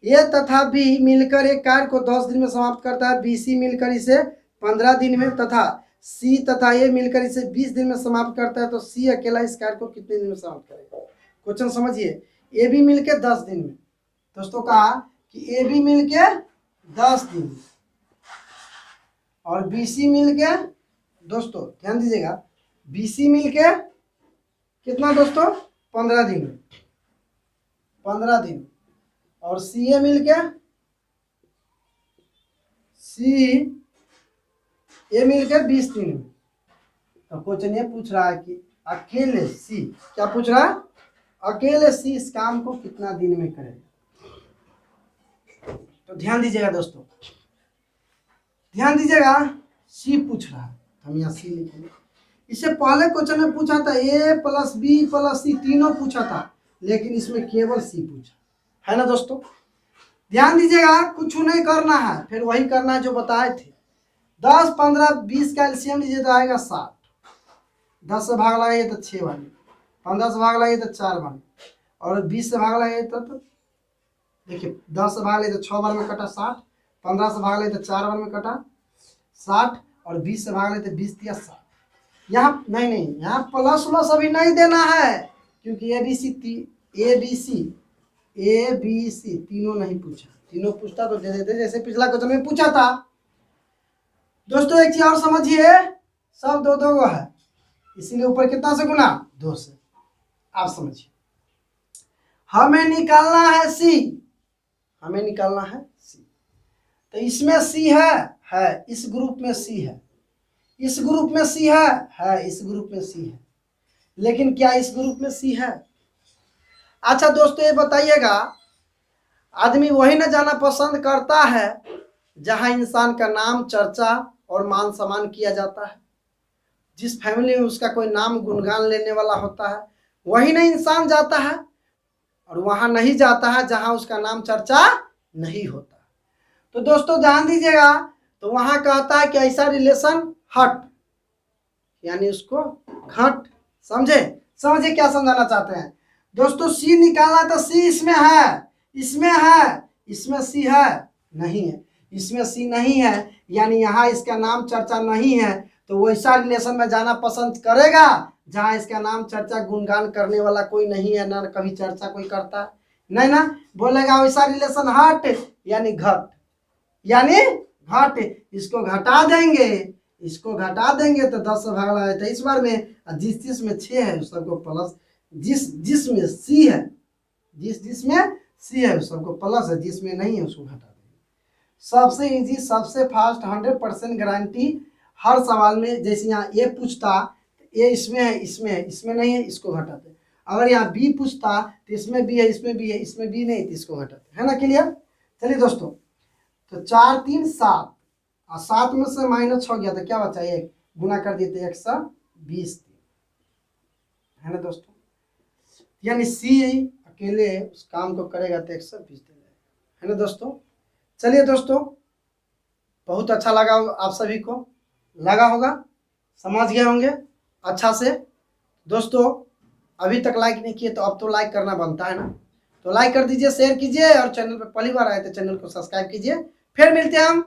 [SPEAKER 1] ए तथा बी मिलकर एक कार्य को 10 दिन में समाप्त करता है, बी सी मिलकर इसे 15 दिन में, तथा सी तथा ए मिलकर इसे 20 दिन में समाप्त करता है, तो सी अकेला इस कार्य को कितने दिन में समाप्त करेगा। क्वेश्चन समझिए, ए बी मिलके 10 दिन में, दोस्तों कहा कि ए बी मिलके 10 दिन में और बी सी मिलके, दोस्तों ध्यान दीजिएगा, बी सी मिलके कितना दोस्तों 15 दिन में, 15 दिन, और सी ए मिलके, सी ए मिलके 20 दिन में। तो क्वेश्चन ये पूछ रहा है कि अकेले सी, क्या पूछ रहा है, अकेले सी इस काम को कितना दिन में करेगा। तो ध्यान दीजिएगा दोस्तों, ध्यान दीजिएगा, सी पूछ रहा है, हम यहाँ सी लिखेंगे। इससे पहले क्वेश्चन में पूछा था ए प्लस बी प्लस सी, तीनों पूछा था, लेकिन इसमें केवल सी पूछा, है ना दोस्तों। ध्यान दीजिएगा, कुछ नहीं करना है, फिर वही करना है जो बताए थे। 10 15 20 का एलसीएम लीजिए तो आएगा 60, 10 से भाग लगाइए तो 6 बार, 15 से भाग लगाइए तो 4 बार, और 20 से भाग लगाइए तो देखिए 10 से भाग लिए तो 6 बार में कटा 60, 15 से भाग लिए तो 4 बार में कटा 60, और 20 से भाग लिए तो 20 दिया 60। यहाँ नहीं, यहाँ प्लस प्लस अभी नहीं देना है, क्योंकि ए बी सी तीनों नहीं पूछा, तीनों पूछता तो दे देते, जैसे पिछला क्वेश्चन में पूछा था। दोस्तों एक चीज और समझिए, सब 2 गो है, इसीलिए ऊपर कितना से गुना 2 से। आप समझिए, हमें निकालना है सी, हमें निकालना है सी, तो इसमें सी है, इस ग्रुप में सी है, इस ग्रुप में सी है, इस ग्रुप में सी है, लेकिन क्या इस ग्रुप में सी है। अच्छा दोस्तों ये बताइएगा, आदमी वही न जाना पसंद करता है जहां इंसान का नाम चर्चा और मान सम्मान किया जाता है, जिस फैमिली में उसका कोई नाम गुणगान लेने वाला होता है, वही ना इंसान जाता है, और वहां नहीं जाता है जहां उसका नाम चर्चा नहीं होता। तो दोस्तों ध्यान दीजिएगा, तो वहां कहता है कि ऐसा रिलेशन हट, यानी उसको घट, समझे क्या समझाना चाहते हैं दोस्तों। सी निकालना तो सी इसमें है, इसमें सी है नहीं है, इसमें सी नहीं है, यानी यहाँ इसका नाम चर्चा नहीं है, तो वैसा रिलेशन में जाना पसंद करेगा जहाँ इसका नाम चर्चा गुणगान करने वाला कोई नहीं है, ना कभी चर्चा कोई करता है, नहीं ना, बोलेगा वैसा रिलेशन हट यानी घट, घट, इसको घटा देंगे, इसको घटा देंगे तो 10 से भाग लगा 23 बार में, और जिस जिस में 6 है उस सबको प्लस, जिस जिसमें सी है, जिस जिसमें सी है उस सबको प्लस है, जिसमें नहीं है उसको घटा देंगे। सबसे इजी, सबसे फास्ट, 100% गारंटी हर सवाल में। जैसे यहाँ ए पूछता, ए इसमें है, इसमें है, इसमें नहीं है, इसको घटाते। अगर यहाँ बी पूछता तो इसमें बी है, इसमें बी है, इसमें बी नहीं तो इसको घटाते, है ना क्लियर। चलिए दोस्तों, तो 4 3 7 और 7 में से -6 गया तो क्या बचा, 1 गुना कर दिए तो 120, है ना दोस्तों। यानी सी अकेले उस काम को करेगा तो 120 देगा, है ना दोस्तों। चलिए दोस्तों, बहुत अच्छा लगा आप सभी को, लगा होगा, समझ गए होंगे अच्छा से। दोस्तों अभी तक लाइक नहीं किए तो अब तो लाइक करना बनता है ना, तो लाइक कर दीजिए, शेयर कीजिए, और चैनल पर पहली बार आए तो चैनल को सब्सक्राइब कीजिए। फिर मिलते हैं हम